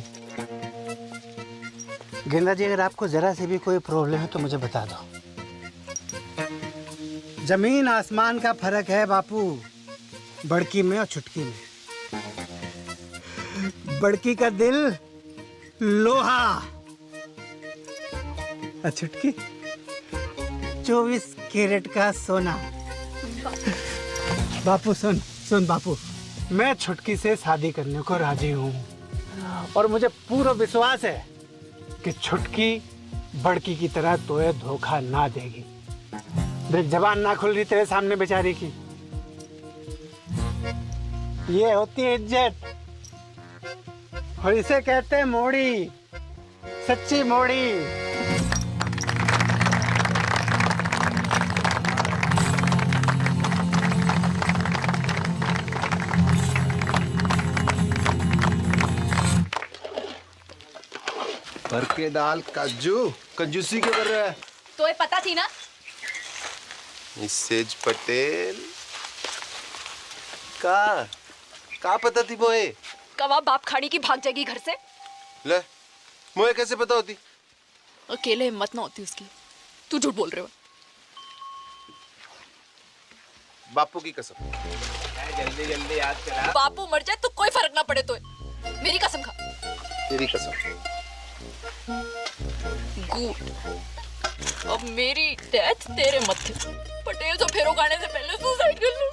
गेंदा जी, अगर आपको जरा से भी कोई प्रॉब्लम है तो मुझे बता दो। जमीन आसमान का फर्क है बापू, बड़की में और छुटकी में। बड़की का दिल लोहा और छुटकी 24 कैरेट का सोना। बापू सुन सुन बापू, मैं छुटकी से शादी करने को राजी हूँ और मुझे पूरा विश्वास है कि छुटकी बड़की की तरह तोए धोखा ना देगी। देख, जबान ना खुल रही तेरे सामने बेचारी की। ये होती है इज्जत और इसे कहते हैं मोड़ी, सच्ची मोड़ी। भर के डाल काजू, कंजूसी क्यों कर रहा है? तो ये पता थी ना? मिसेज पटेल का पता थी मोए? कवा बाप खाड़ी की भाग जाएगी घर से। ले, मोए कैसे पता होती? अकेले हिम्मत ना होती उसकी। तू झूठ बोल रहे हो। बापू की कसम। जल्दी जल्दी याद करा। बापू मर जाए तो कोई फर्क ना पड़े। तो मेरी कसम खा। तेरी कसम। अब मेरी डेथ तेरे मत्थे। पटेल तो फेरो खाने से पहले सुसाइड कर लूं।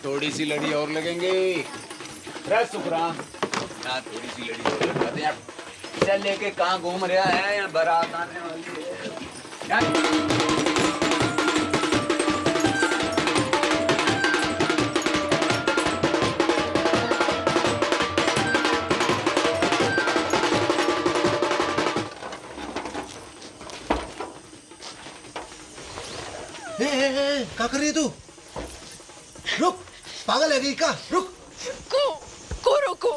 थोड़ी सी लड़ी और लगेंगे। शुक्रान, यहाँ थोड़ी सी लड़ी और लगाते हैं। चल लेके कहाँ घूम रहा है? यहाँ बारात आने वाली है। क्या कर रही है तू? रुक, पागल है गई का? रुक। को रुको।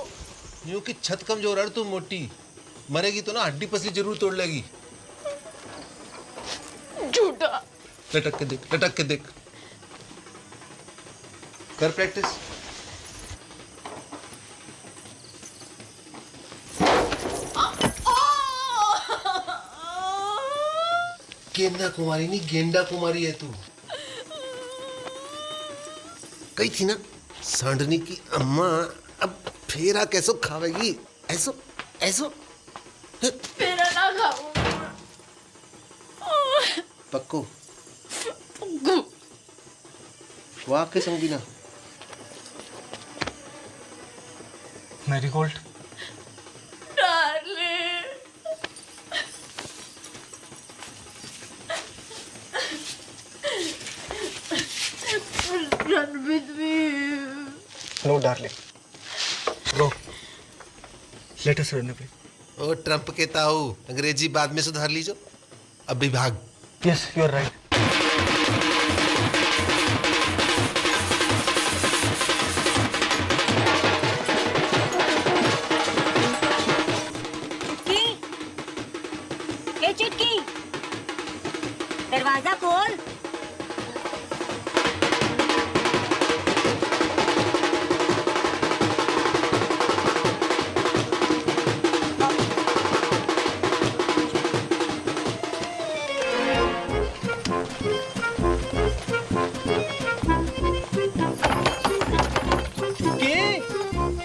यूं की छत कमजोर है तू मोटी, मरेगी तो ना हड्डी पसली जरूर तोड़ लेगी। झूठा। लटक के देख, लटक के देख। कर प्रैक्टिस। गेंदा कुमारी नहीं, गेंडा कुमारी है तू। कही थी ना सांडनी की अम्मा, अब फेरा कैसो खावेगी? ऐसो ऐसो फेरा ना खाऊं। पक्को वाह के संगी ना। Marigold Run with me. No darling, go, let us run away. ओ ट्रंप के ताऊ, अंग्रेजी बाद में सुधार लीजो, अभी भाग। Yes, you are right. Chutki, दरवाजा खोल।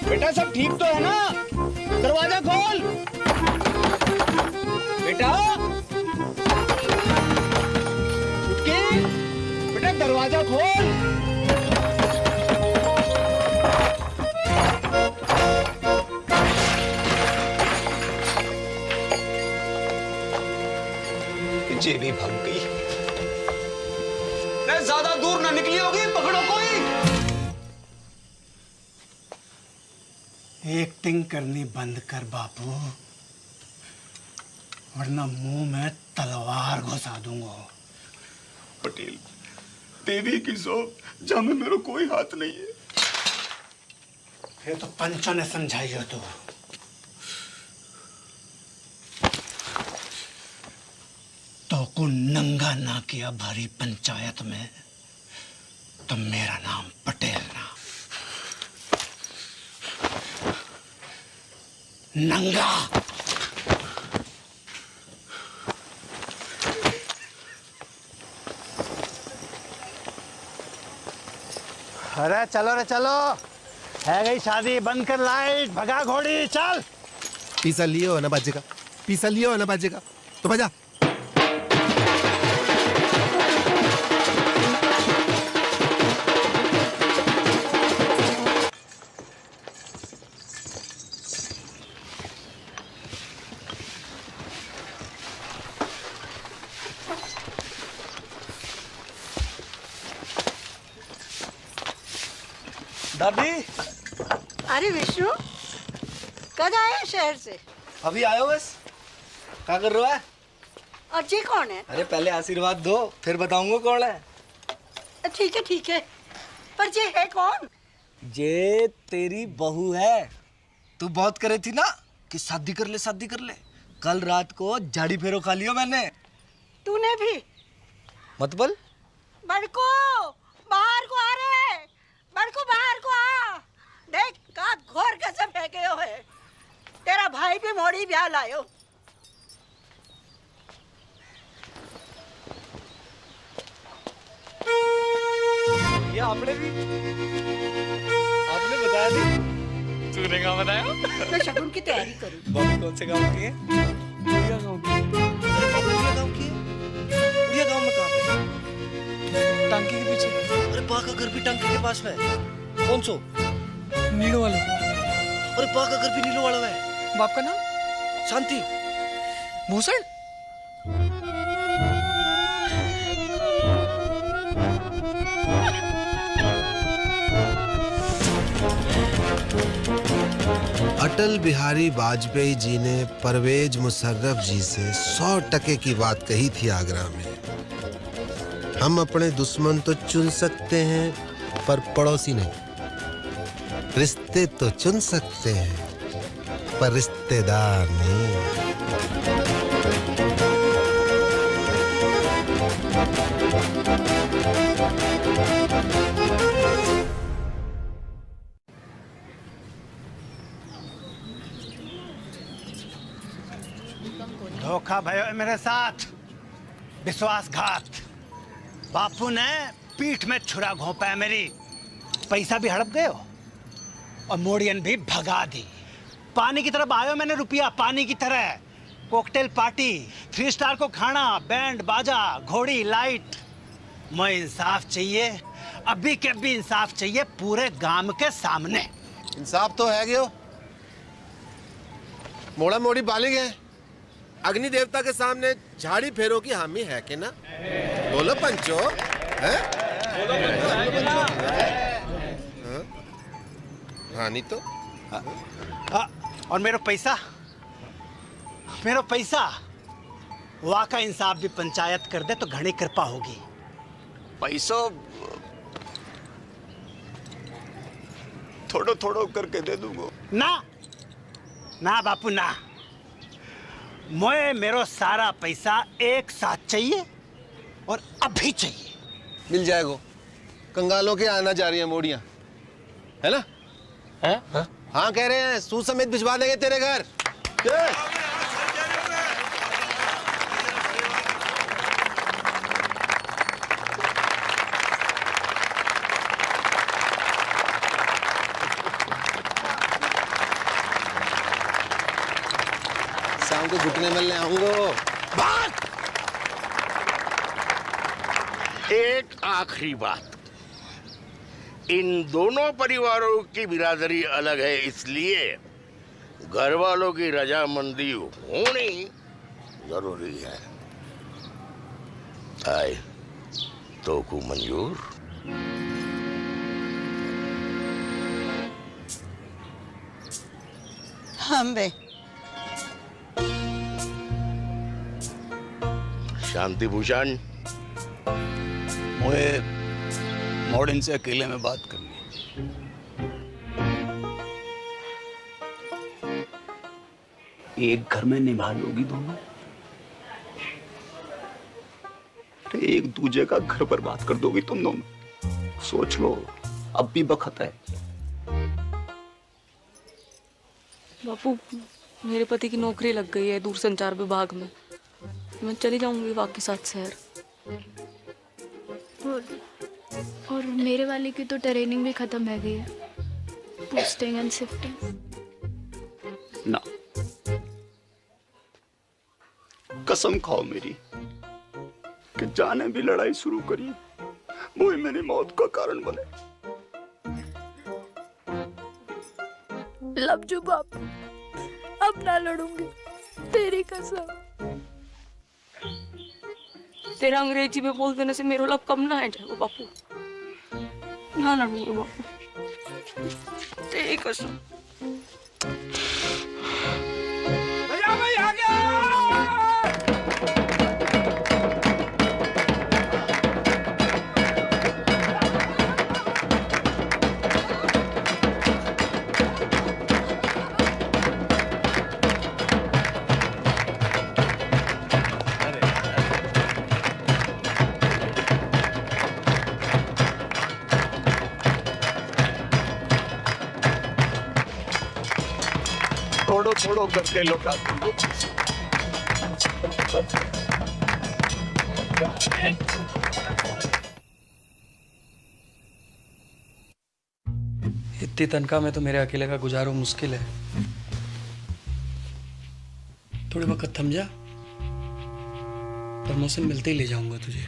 बेटा सब ठीक तो है ना? दरवाजा खोल बेटा। बेटा दरवाजा खोल। जे भी भाग गई। नहीं ज्यादा दूर ना निकली होगी, पकड़ो कोई। एक्टिंग करनी बंद कर बापू, वरना मुंह में तलवार घुसा दूंगा। पटेल, देवी की सौ जहाँ में मेरा कोई हाथ नहीं है। ये तो पंचा ने समझाई हो तो को नंगा ना किया भारी पंचायत में तो मेरा नाम पटेल ना। नंगा अरे चलो रे चलो, है गई शादी, बंद कर लाइट, भगा घोड़ी, चल। पीसा लियो ना बाजेगा, पीसा लियो ना बाजेगा, तो बजा। दादी। अरे विष्णु, कब आए शहर से? अभी आयो बस। क्या कर रहा है? और जी कौन है? अरे पहले आशीर्वाद दो, फिर बताऊंगा कौन है। ठीक है, पर ये है कौन? ये तेरी बहू है। तू बहुत करे थी ना कि शादी कर ले शादी कर ले। कल रात को झाड़ी फेरो खा लियो मैंने। तूने भी? मतलब? बड़को बाहर को आ रहे, बड़को बाहर को आ। देख का घोर गजब है गयो है। तेरा भाई भी मोड़ी ब्याह लायो। ये आपने बताया नहीं? तूने कहाँ बताया? मैं शगुन की तैयारी करूँ। बॉबी कौन से गांव की है? उड़िया गांव की। उड़िया गांव की है? उड़िया गांव में कहाँ पे? टांकी के पीछे। अरे पा का घर भी टांकी के पास में है। कौन सो? नीलो वाला। अरे पा का घर भी नीलो वाला है। बाप का नाम? शांति। भूषण? अटल बिहारी वाजपेयी जी ने परवेज मुशर्रफ जी से 100% की बात कही थी आगरा में। हम अपने दुश्मन तो चुन सकते हैं पर पड़ोसी नहीं। रिश्ते तो चुन सकते हैं पर रिश्तेदार नहीं। धोखा भयो मेरे साथ। विश्वासघात। बापू ने पीठ में छुरा घोंपा है मेरी। पैसा भी हड़प गए हो और मोड़ियन भी भगा दी। पानी की तरफ आयो मैंने रुपया, पानी की तरह। कॉकटेल पार्टी, 3 स्टार को खाना, बैंड बाजा, घोड़ी लाइट। मुझे इंसाफ चाहिए, अभी के अभी इंसाफ चाहिए पूरे गांव के सामने। इंसाफ तो है गयो, मोड़ा मोड़ी बालिग है। अग्नि देवता के सामने झाड़ी फेरो की हामी है कि ना? बोलो पंचो, हैं? हाँ नहीं तो? और मेरा पैसा, वहाँ का इंसाफ भी पंचायत कर दे तो घनी कृपा होगी। पैसो थोड़ो थोड़ो करके दे दूंगा। ना बापू ना, मुझे मेरो सारा पैसा एक साथ चाहिए और अभी चाहिए। मिल जाएगा। कंगालों के आना जा रही है मोड़ियां, है ना? हाँ कह रहे हैं, सूद समेत भिजवा देंगे तेरे घर। शाम को घुटने मिलने आऊंगा। एक आखिरी बात, इन दोनों परिवारों की बिरादरी अलग है, इसलिए घर वालों की रजामंदी होनी जरूरी है। आए तो को मंजूर? हम बे शांति भूषण, मुझे मॉडर्न से अकेले में बात करनी है। एक घर में निभा लोगी दोनों? एक दूजे का घर बर्बाद कर दोगी तुम दोनों। सोच लो, अब भी वक्त है। बापू, मेरे पति की नौकरी लग गई है दूरसंचार विभाग में। मैं चली जाऊंगी वाके साथ शहर। और मेरे वाले की तो ट्रेनिंग भी खत्म है गई है, पोस्टिंग एंड शिफ्टिंग। ना, कसम खाओ मेरी कि जाने भी लड़ाई शुरू करी वो ही मेरी मौत का कारण बने। लव यू बापू, अब ना लड़ूंगी, तेरी कसम। तेरा अंग्रेजी में बोल देने से मेरा लव कम ना है जाएगा बापू। ना लड़ूंगी बापू, तेरी कसम। आ गया। थोड़ो थोड़ो करके लौटा दूंगा। इतनी तनख्वाह में तो मेरे अकेले का गुजारो मुश्किल है। थोड़े वक्त थम जा, प्रमोशन मिलते ही ले जाऊंगा तुझे।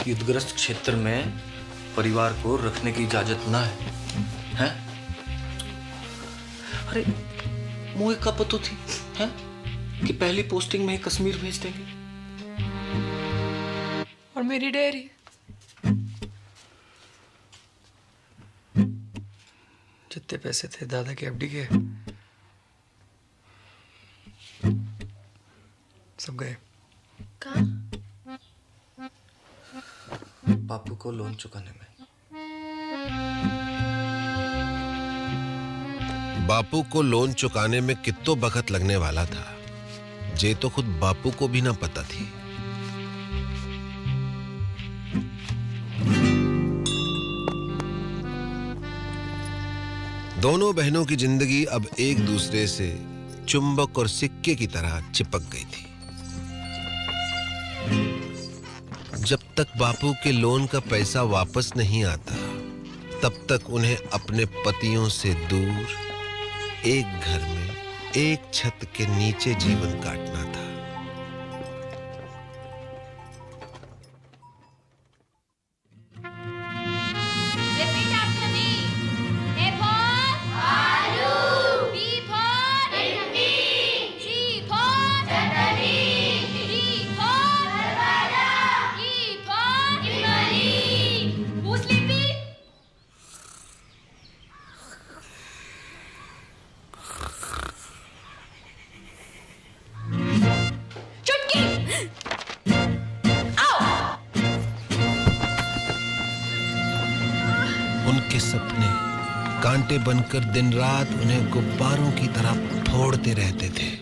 युद्धग्रस्त क्षेत्र में परिवार को रखने की इजाजत ना है, हैं? अरे मुझे कब पता थी, हैं? कि पहली पोस्टिंग में ही कश्मीर भेज देंगे। और मेरी डेयरी, जितने पैसे थे दादा के एफडी के सब गए। बापू को लोन चुकाने में। बापू को लोन चुकाने में कितो वक्त लगने वाला था, जे तो खुद बापू को भी ना पता थी। दोनों बहनों की जिंदगी अब एक दूसरे से चुंबक और सिक्के की तरह चिपक गई थी। जब तक बापू के लोन का पैसा वापस नहीं आता तब तक उन्हें अपने पतियों से दूर एक घर में एक छत के नीचे जीवन काटना था। उनके सपने कांटे बनकर दिन रात उन्हें गुब्बारों की तरह फोड़ते रहते थे।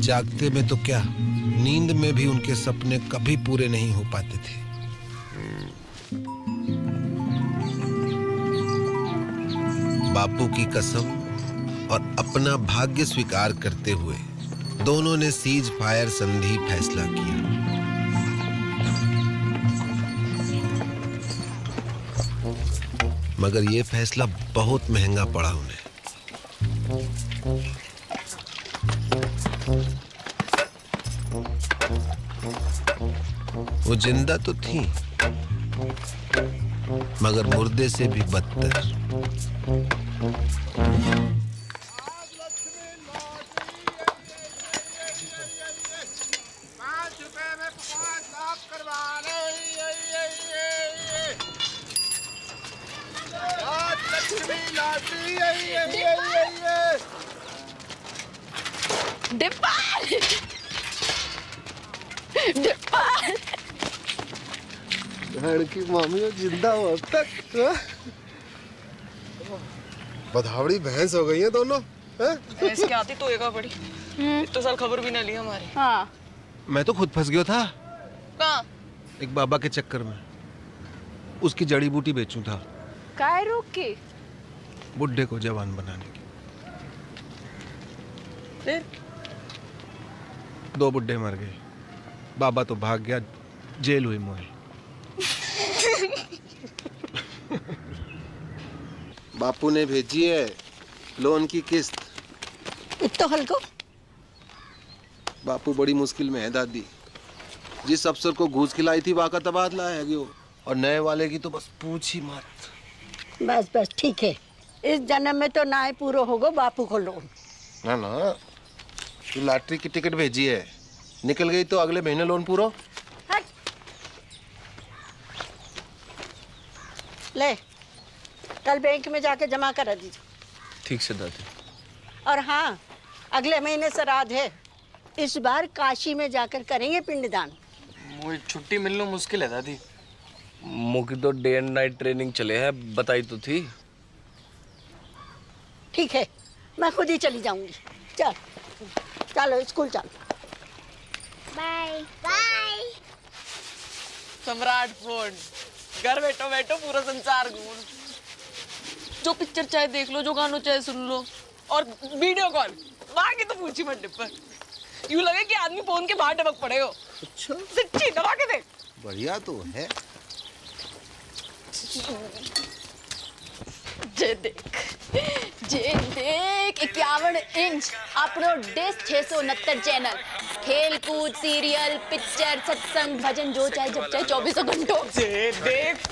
जागते में तो क्या, नींद में भी उनके सपने कभी पूरे नहीं हो पाते थे। बापू की कसम और अपना भाग्य स्वीकार करते हुए दोनों ने सीज फायर संधि फैसला किया। मगर यह फैसला बहुत महंगा पड़ा उन्हें। वो जिंदा तो थी मगर मुर्दे से भी बदतर। की मामी जिंदा हो अब तक। बधावड़ी भैंस हो गई है दोनों। भैंस की आती तो एगा बड़ी। इतने साल खबर भी ना ली हमारी। हाँ। मैं तो खुद फंस गया था। कहाँ? एक बाबा के चक्कर में। उसकी जड़ी बूटी बेचूं था। काय रोक के? बुड्ढे को जवान बनाने की। फिर? 2 बुड्ढे मर गए। बाबा तो भाग गया, जेल हुई मोए। बापू ने भेजी है लोन की किस्त। इतो हल्को? बापू बड़ी मुश्किल में है दादी। जिस अफसर को घूस खिलाई थी वहाँ का तबादला है गयो, और नए वाले की तो बस पूछ ही मत। बस बस ठीक है, इस जन्म में तो ना ही पूरा होगा बापू को लोन। ना ना, तू लॉटरी की टिकट भेजी है, निकल गई तो अगले महीने लोन पूरा। ले, कल बैंक में जाके जमा करा दीजिए। ठीक से दादी। और हाँ, अगले महीने श्राद्ध है, इस बार काशी में जाकर करेंगे पिंडदान। मुझे छुट्टी मिलना मुश्किल है दादी। मुझे तो डे एंड नाइट ट्रेनिंग चले हैं, बताई तो थी। ठीक है, मैं खुद ही चली जाऊंगी। चल चलो स्कूल चल। Bye bye. सम्राट फोन, घर बैठो बैठो पूरा संसार घूम। जो पिक्चर चाहे देख लो, जो गानों चाहे सुन लो, और वीडियो कॉल बाकी तो पूछी मत पर। यूं लगे कि आदमी फोन के बाहर टपक पड़े हो। अच्छा, सच्ची दबा के देख। बढ़िया तो है। जे देख 51 इंच अपनो डिश 669 चैनल, खेल कूद, सीरियल, पिक्चर, सत्संग, भजन, जो चाहे जब चाहे 24 घंटों। जे देख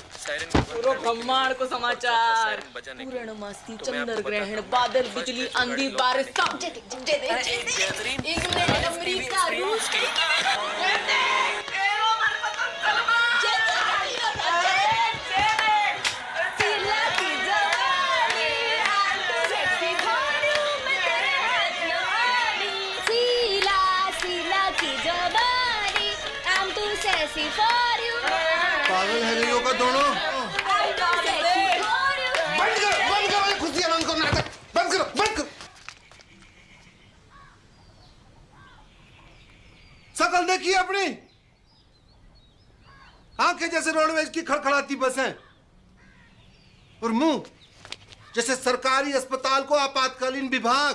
पूरा ब्रह्मांड को समाचार, पूर्णमासी, चंद्र ग्रहण, बादल, बिजली, आंधी, बारिश, सब जे देख। इंग्लैंड, अमेरिका, रूस, sexy for you. पागल है नहीं होगा दोनों। I'm too sexy for you. बंद करो खुशियाँ बंद करो नाटक बंद करो। शकल देखिए अपनी, आंखें जैसे रोडवेज की खड़खड़ाती बसें और मुंह जैसे सरकारी अस्पताल को आपातकालीन विभाग।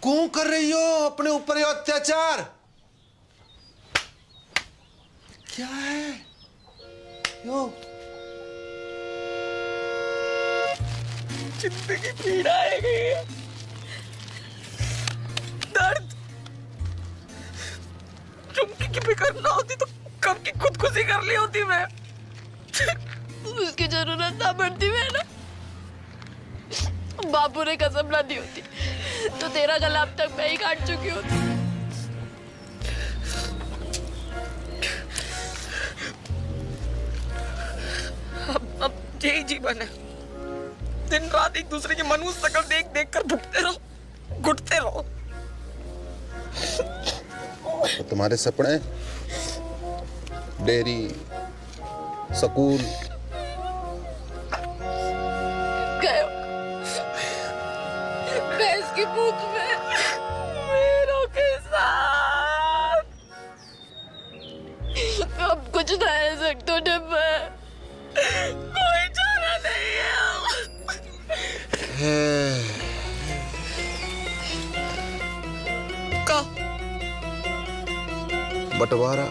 क्यों कर रही हो अपने ऊपर ये अत्याचार? क्या है यो? जिंदगी पीड़ा है गई, दर्द। चुमकी की फिक्र ना होती तो कब की खुदकुशी कर ली होती मैं। उसकी जरूरत ना पड़ती मैं ना, बापू ने कसम ना दी होती तो तेरा गला अब तक मैं ही काट चुकी होती। अब यही जीवन है, दिन रात एक दूसरे की मनुष्य शकल देख देख कर भुगते रहो, घुटते रहो। तुम्हारे सपने, डेयरी, स्कूल, भैंस की पूंछ में मेरों के साथ अब कुछ ना है सकते डब्बा, कोई चारा नहीं है। का बंटवारा,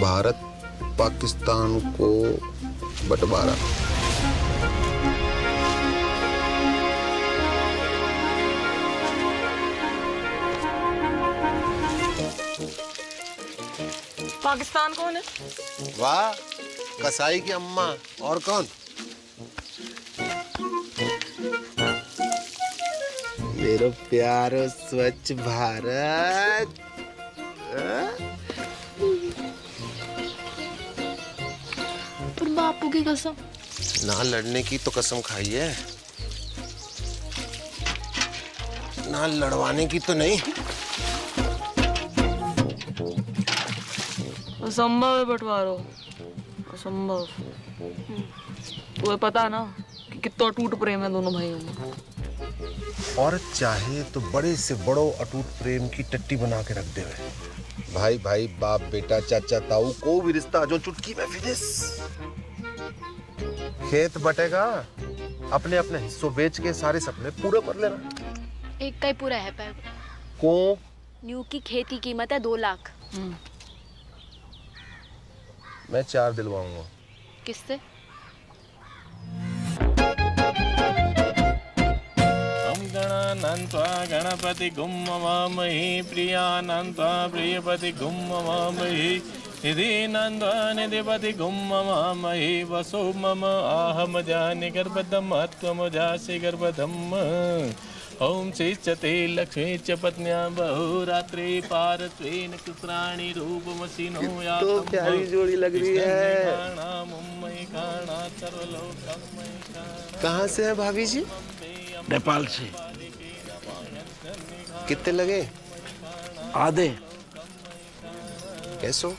भारत पाकिस्तान को बंटवारा। पाकिस्तान कौन है? वाह, कसाई की अम्मा। और कौन? मेरा प्यारो स्वच्छ भारत। पर बापू की कसम। ना लड़ने की तो कसम खाई है, ना लड़वाने की तो नहीं। असंभव है बंटवारो, असंभव। तुम्हें पता ना कि कितना टूट प्रेम है दोनों भाइयों में। औरत चाहे तो बड़े से बड़ो अटूट प्रेम की टट्टी बना के रख दे। भाई भाई, बाप बेटा, चाचा ताऊ, को भी रिश्ता जो चुटकी में फिनिश। खेत बटेगा, अपने अपने हिस्सों बेच के सारे सपने पूरे कर लेना। एक का ही पूरा है पैर को न्यू की खेती कीमत है 2 लाख। मैं 4 दिलवाऊंगा। किससे? गणानन्त्वा गणपति गुम्मवामहि प्रियानन्त्वा प्रियपति गुम्मवामहि निधिनन्त्वा निधिपति गुम्मवामहि वसो मम आहम जानि गर्भदम् त्वमजासि गर्भदम्। ओम श्रीचते लक्ष्मी च पत्न्या बहुरात्रि पारत्वेन कुत्राणि रूपमसिनो या तो प्यारी जोड़ी लग रही है। कहाँ से है भाभी जी? नेपाल से। कितने लगे? आधे कैसो?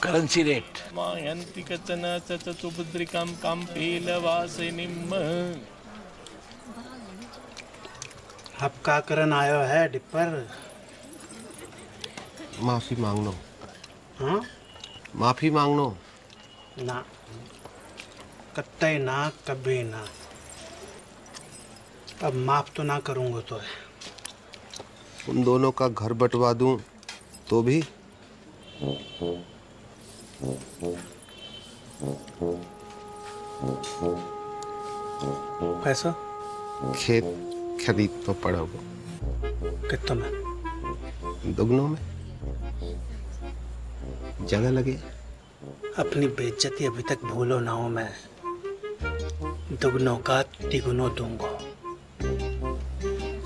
Currency rate. मायन्ति कचन चतुभद्रिकां काम्पीलवासिनीम्। अब का करन आयो है डिपर? माफी मांगनो। हाँ? माफी मांगनो। ना, कत्ते ना, कभी ना। अब माफ तो ना करूंगा तो है। उन दोनों का घर बंटवा दूं तो भी? पैसा? खेत खरीद तो पड़ोगे। कितना में? दुगनों में जगह लगे। अपनी बेइज्जती अभी तक भूलो ना हो। मैं दुगनों का तिगुनों दूंगा,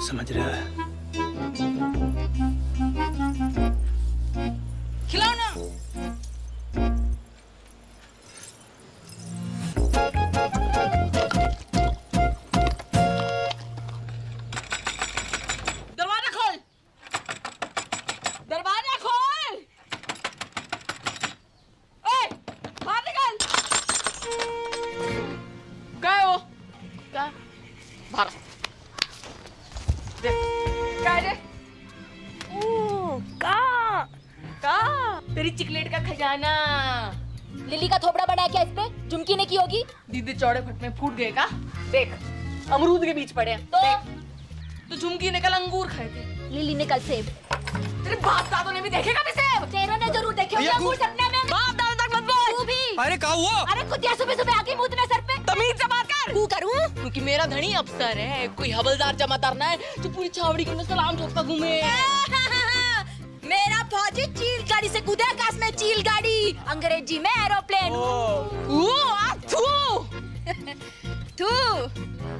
समझ रहा है? खिलाओ ना। मेरी चिकलेट का खजाना। लिली का थोपड़ा बना है क्या इस पे? झुमकी ने की होगी। दीदी चौड़े फट में फूट गए का? देख अमरूद के बीच पड़े हैं। तो झुमकी ने कल अंगूर खाए थे, लिली ने कल सेब। तेरे बाप दादों ने भी देखे कभी सेब? तेरे ने जरूर देखे होंगे अंगूर सपने में। बाप दादों तक मत बोल। तू भी। अरे क्या हुआ? अरे कुतिया सुबह सुबह आके मुंह सर पे। तमीज से बात कर। तू करूं? क्योंकि मेरा धनी अफसर है, कोई हवलदार जमादार ना है जो पूरी छावड़ी के अंदर सलाम ठोकता घूमे। मेरा फौजी चील गाड़ी से कूदे आकाश में, चील गाड़ी अंग्रेजी में एरोप्लेन। तू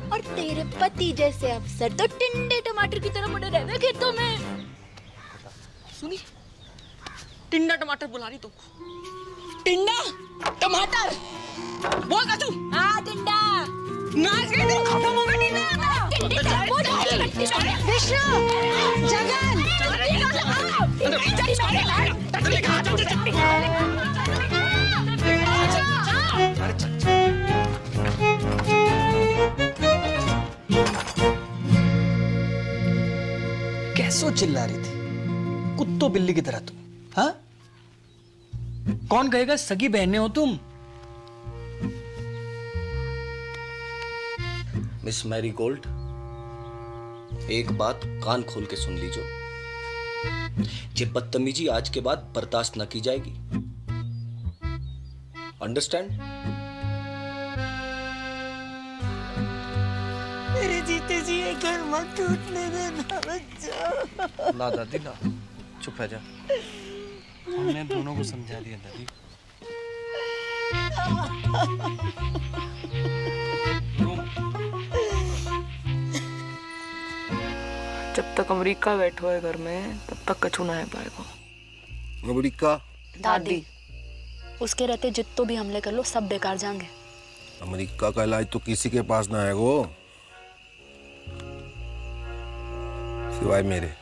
और तेरे पति जैसे अफसर तो टिंडे टमाटर की तरह बड़े रहने खेतों में। सुनी, टिंडा टमाटर बुला रही तो। टिंडा टमाटर बोल कचू। हाँ टिंडा। नाच गई तो खत्म हो गई टिंडा। विष्णु जगन कैसो चिल्ला रही थी कुत्तों बिल्ली की तरह तुम? हाँ, कौन कहेगा सगी बहनें हो तुम? मिस मैरी गोल्ड, एक बात कान खोल के सुन लीजो। ये बदतमीजी आज के बाद बर्दाश्त न की जाएगी। अंडरस्टैंड? मेरे जीते जी ये घर मत टूटने देना बच्चा। ना दादी ना, चुप रह जा। हमने दोनों को समझा दिया दादी। जब तक अमेरिका बैठो है घर में तब तक कछु ना है पाएगा। अमेरिका? दादी, उसके रहते जितने भी हमले कर लो सब बेकार जाएंगे। अमेरिका का इलाज तो किसी के पास ना है वो, सिवाय मेरे।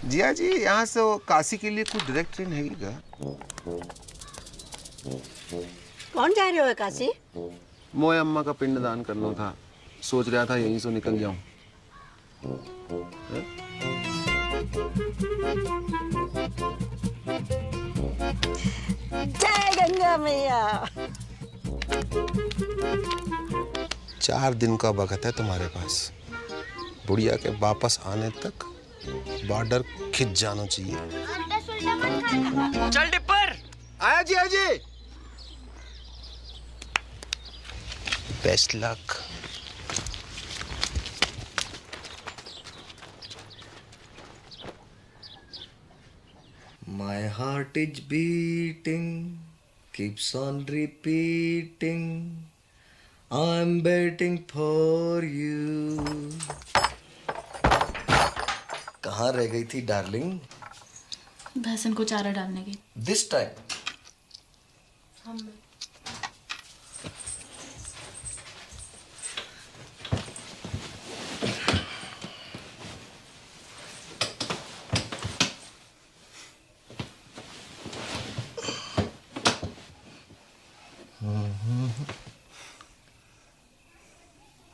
जिया जी, यहाँ से वो काशी के लिए कुछ डायरेक्ट ट्रेन है क्या? कौन जा रहे हो काशी? मोए अम्मा का पिंडदान करना था, सोच रहा था यहीं से निकल जाऊं। जय गंगा मैया। 4 दिन का वक्त है तुम्हारे पास। बुढ़िया के वापस आने तक बॉर्डर खिंच जाना चाहिए। चल टिप्पर। आया जी, आया जी। Best luck. My heart is beating, keeps on repeating. I'm waiting for you. कहाँ रह गई थी डार्लिंग? भैंसन को चारा डालने की। This time.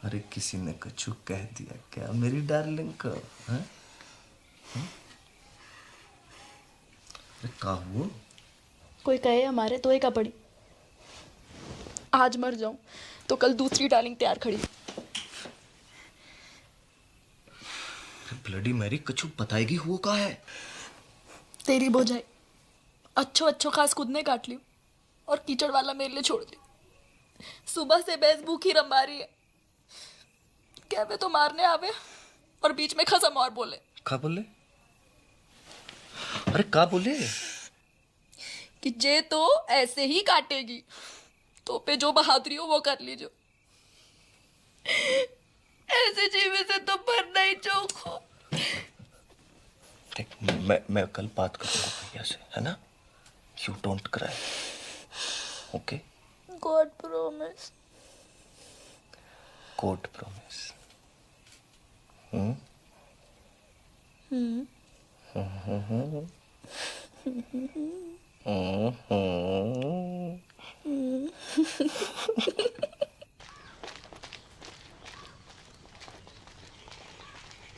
अरे किसी ने कछु कह दिया क्या मेरी डार्लिंग को? हाँ? अरे क्या हुआ? कोई कहे हमारे तो एक पड़ी। आज मर जाऊं तो कल दूसरी डार्लिंग तैयार खड़ी। ब्लडी मैरी, कछु बताएगी हुआ का है? तेरी बोझाई अच्छो अच्छो खास खुद ने काट ली और कीचड़ वाला मेरे लिए छोड़ दी। सुबह से भैंस भूखी रंबा रही है। कहवे तो मारने आवे और बीच में खसम और बोले। क्या बोले? अरे क्या बोले? कि जे तो ऐसे ही काटेगी तो पे जो बहादुरी हो वो कर लीजो। ऐसे जीवे से तो पर नहीं चोखो। देख, मैं कल बात करूंगा भैया से, है ना? You don't cry, okay? God promise. God promise. तू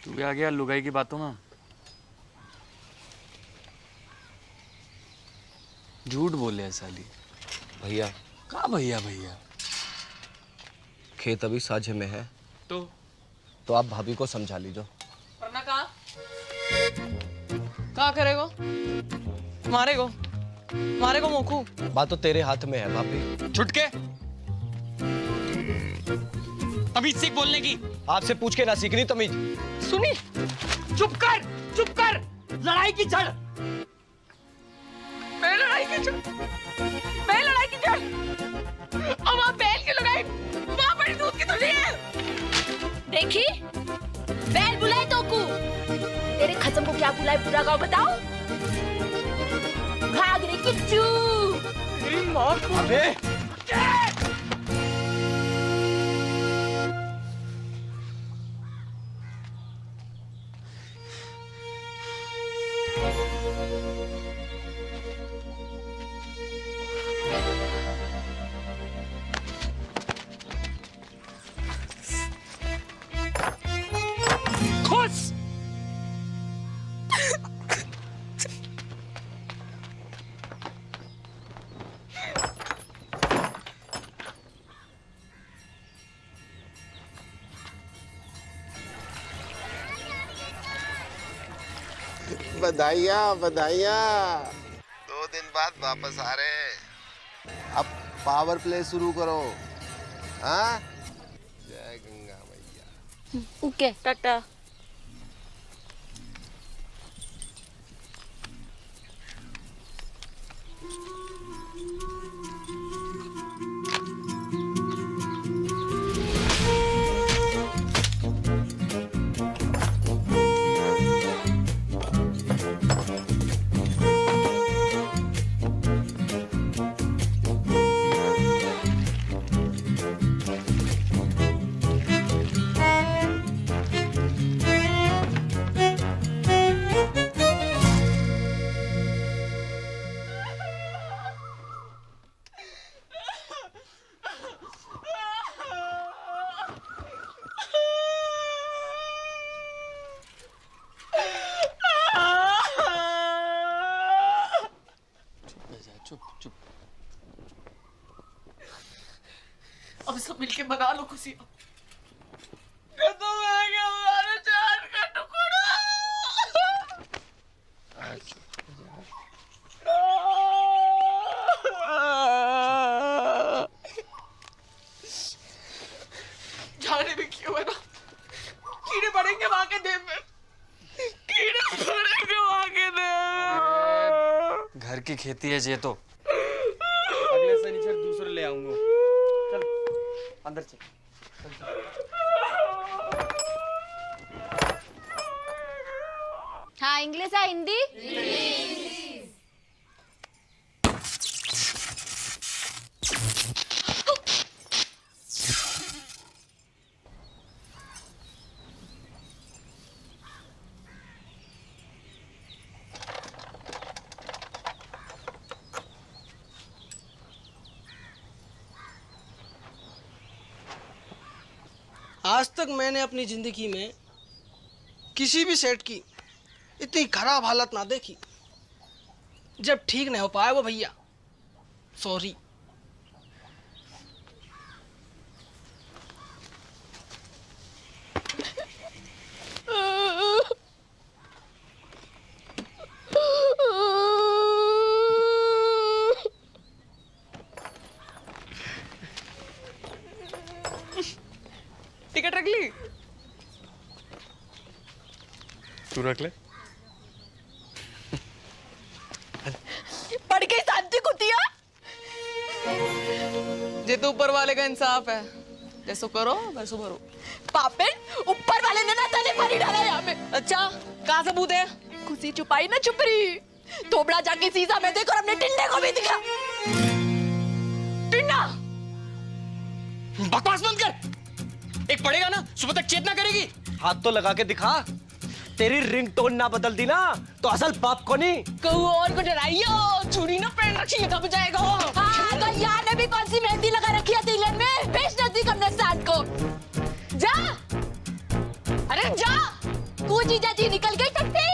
भी आ गया लुगाई की बातों में। झूठ बोले है साली। भैया कहाँ भैया भैया? खेत अभी साझे में है तो आप भाभी को समझा लीजिए। वरना कहाँ करेगो? मारेगो मोखू। बात तो तेरे हाथ में है भाभी। छुटके तमीज सीख बोलने की। आपसे पूछ के ना सीखनी तमीज। सुनी, चुप कर, लड़ाई की जड़। मैं लड़ाई की जड़। और वहाँ बैल की लड़ाई, वहाँ बड़ी दूध की थैली है। देखी बैल बुलाए तो को तेरे खत्म को क्या बुलाए पूरा गाँव बताओ। घाघरे किच्चू। मेरी माँ को अबे खुश। बधाइयाँ। 2 दिन बाद वापस आ रहे हैं। अब पावर प्ले शुरू करो। हाँ, जय गंगा मैया। ओके टाटा। चुप। अब सब मिलके मना लो खुशी। तो मैं क्या हमारे जान का टुकड़ा। जाने भी क्यों है ना, कीड़े पड़ेंगे वहां के देह में। घर की खेती है ये तो। अगले शनिचर दूसरे ले आऊंगा। चल अंदर चल। हाँ इंग्लिश है हिंदी। आज तक मैंने अपनी जिंदगी में किसी भी सेट की इतनी खराब हालत ना देखी। जब ठीक नहीं हो पाया वो भैया, सॉरी। टिकट रख ली? तू रख ले। पढ़ के शांति कुतिया। ये तो ऊपर वाले का इंसाफ है, जैसो करो वैसो भरो। पापेन ऊपर वाले ने ना तने पानी डाला यहाँ पे। अच्छा कहाँ सबूत है? खुशी छुपाई ना छुप रही। थोबड़ा जाके शीशा में देखो और अपने टिंडे को भी दिखा। टिंडा बकवास बंद कर। एक पड़ेगा ना सुबह तक चेतना करेगी। हाथ तो लगा के दिखा। तेरी रिंगटोन ना बदल दी ना तो असल बाप को नहीं कहू और को डराइयो, चूड़ी ना पहन रखी है दब जाएगा वो। हाँ, तो यार ने भी कौन सी मेहंदी लगा रखी है तिलक में? भेज नजदीक अपने साथ को। जा, अरे जा। तू जीजा जी निकल गई टट्टी।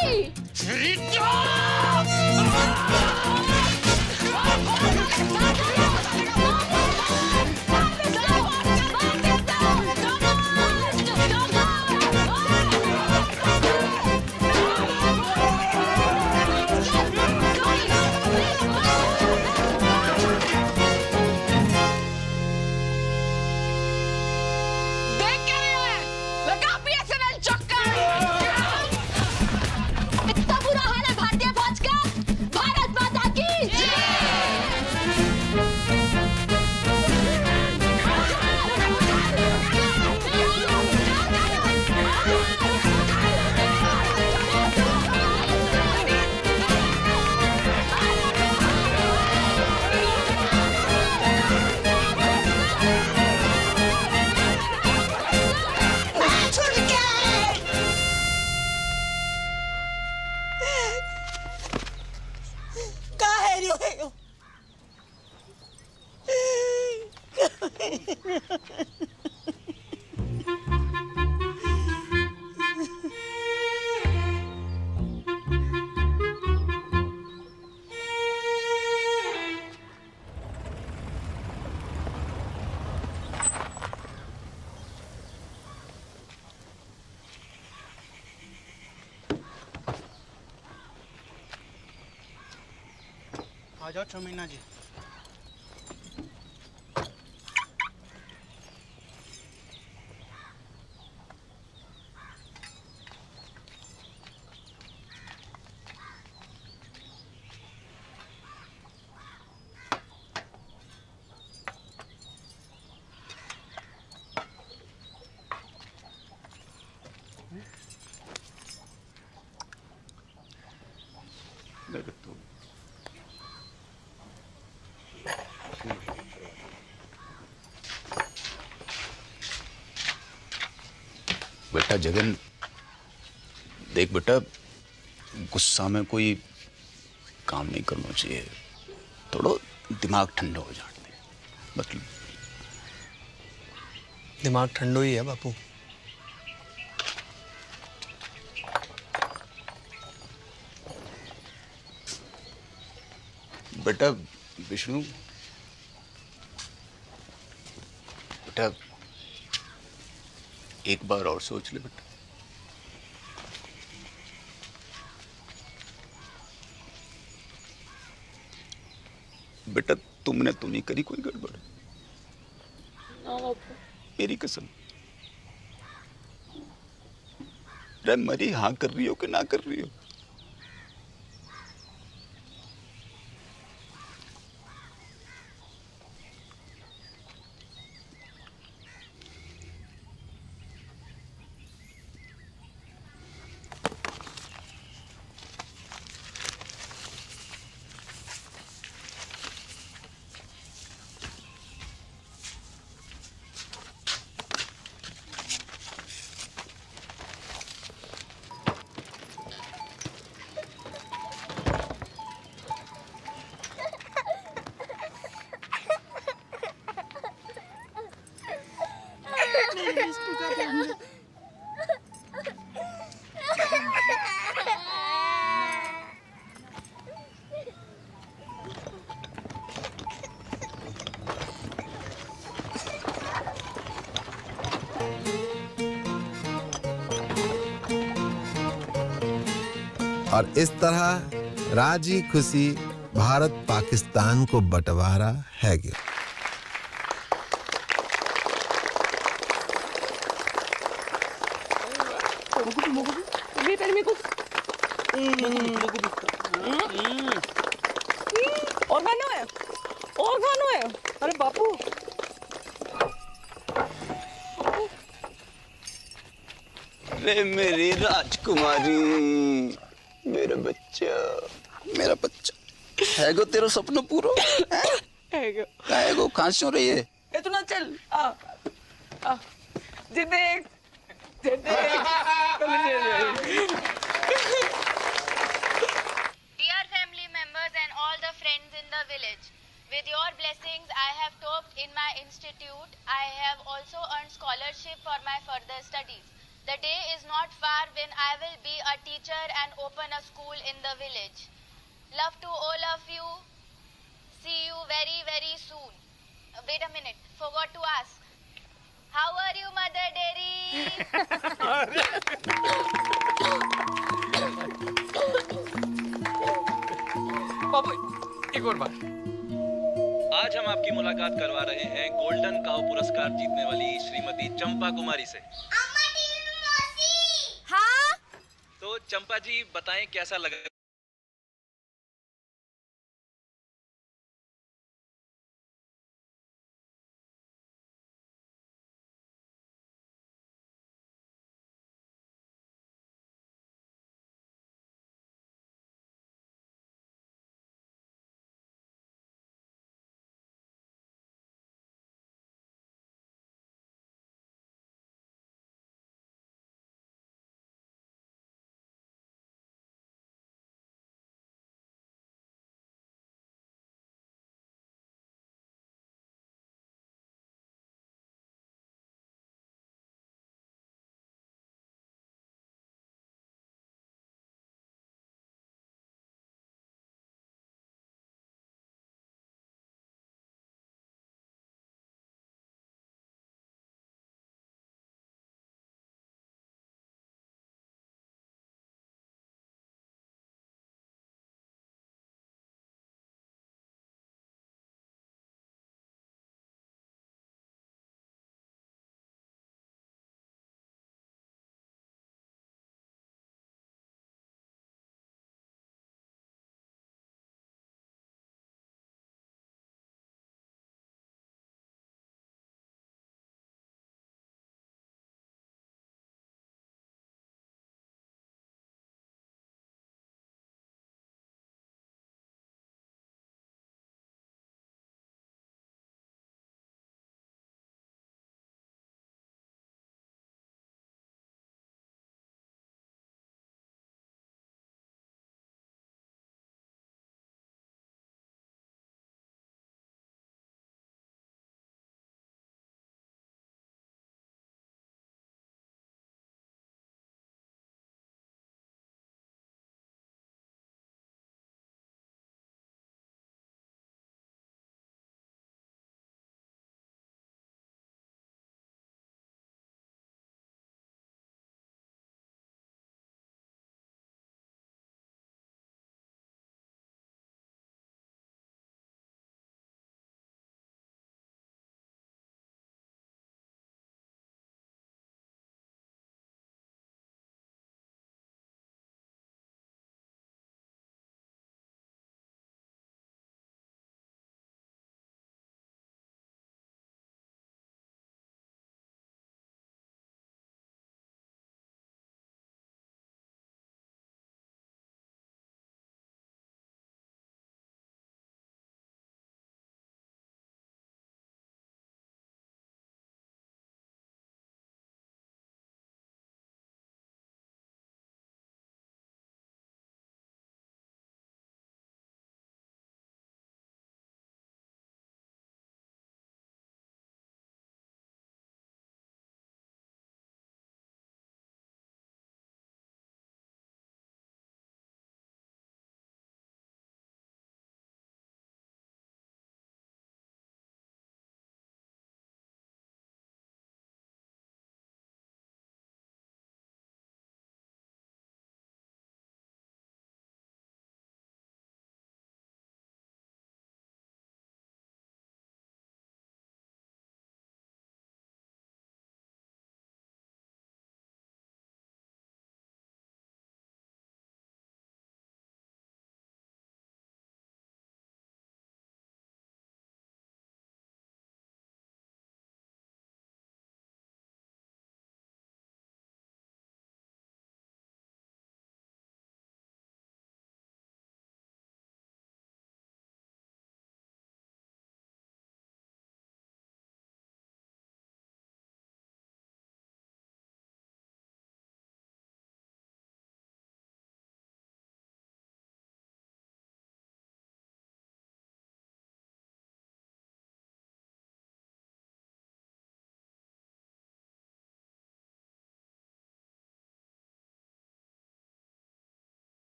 देख क्या रही है? लगा BSNL चक्कर। इतना बुरा हाल है भारतीय फौज का। भारत माता की आ जाओ 6 महीना जी। बेटा जगन, देख बेटा, गुस्सा में कोई काम नहीं करना चाहिए। थोड़ा दिमाग ठंडा हो जाने दे। मतलब दिमाग ठंडो ही है बापू। बेटा विष्णु, बेटा एक बार और सोच ले बेटा। बेटा तुमने तो नहीं करी कोई गड़बड़? मेरी कसम। अरे मरी हाँ कर रही हो कि ना कर रही हो? और इस तरह राजी खुशी भारत पाकिस्तान को बंटवारा है गया। और खाना है, और खाना है। अरे बापू, अरे मेरी राजकुमारी, मेरा बच्चा, मेरा बच्चा है गो, तेरा सपना पूरा है गो। कहाँ से हो रही है? इतना चल आ, जे देख far when I will be a teacher and open a school in the village. Love to all of you. See you very, very soon. Wait a minute. Forgot to ask. How are you, Mother Dairy? पापा एक और बार। आज हम आपकी मुलाकात करवा रहे हैं गोल्डन काउ पुरस्कार जीतने वाली श्रीमती चंपा कुमारी से। हाँ? तो चंपा जी बताएं कैसा लगा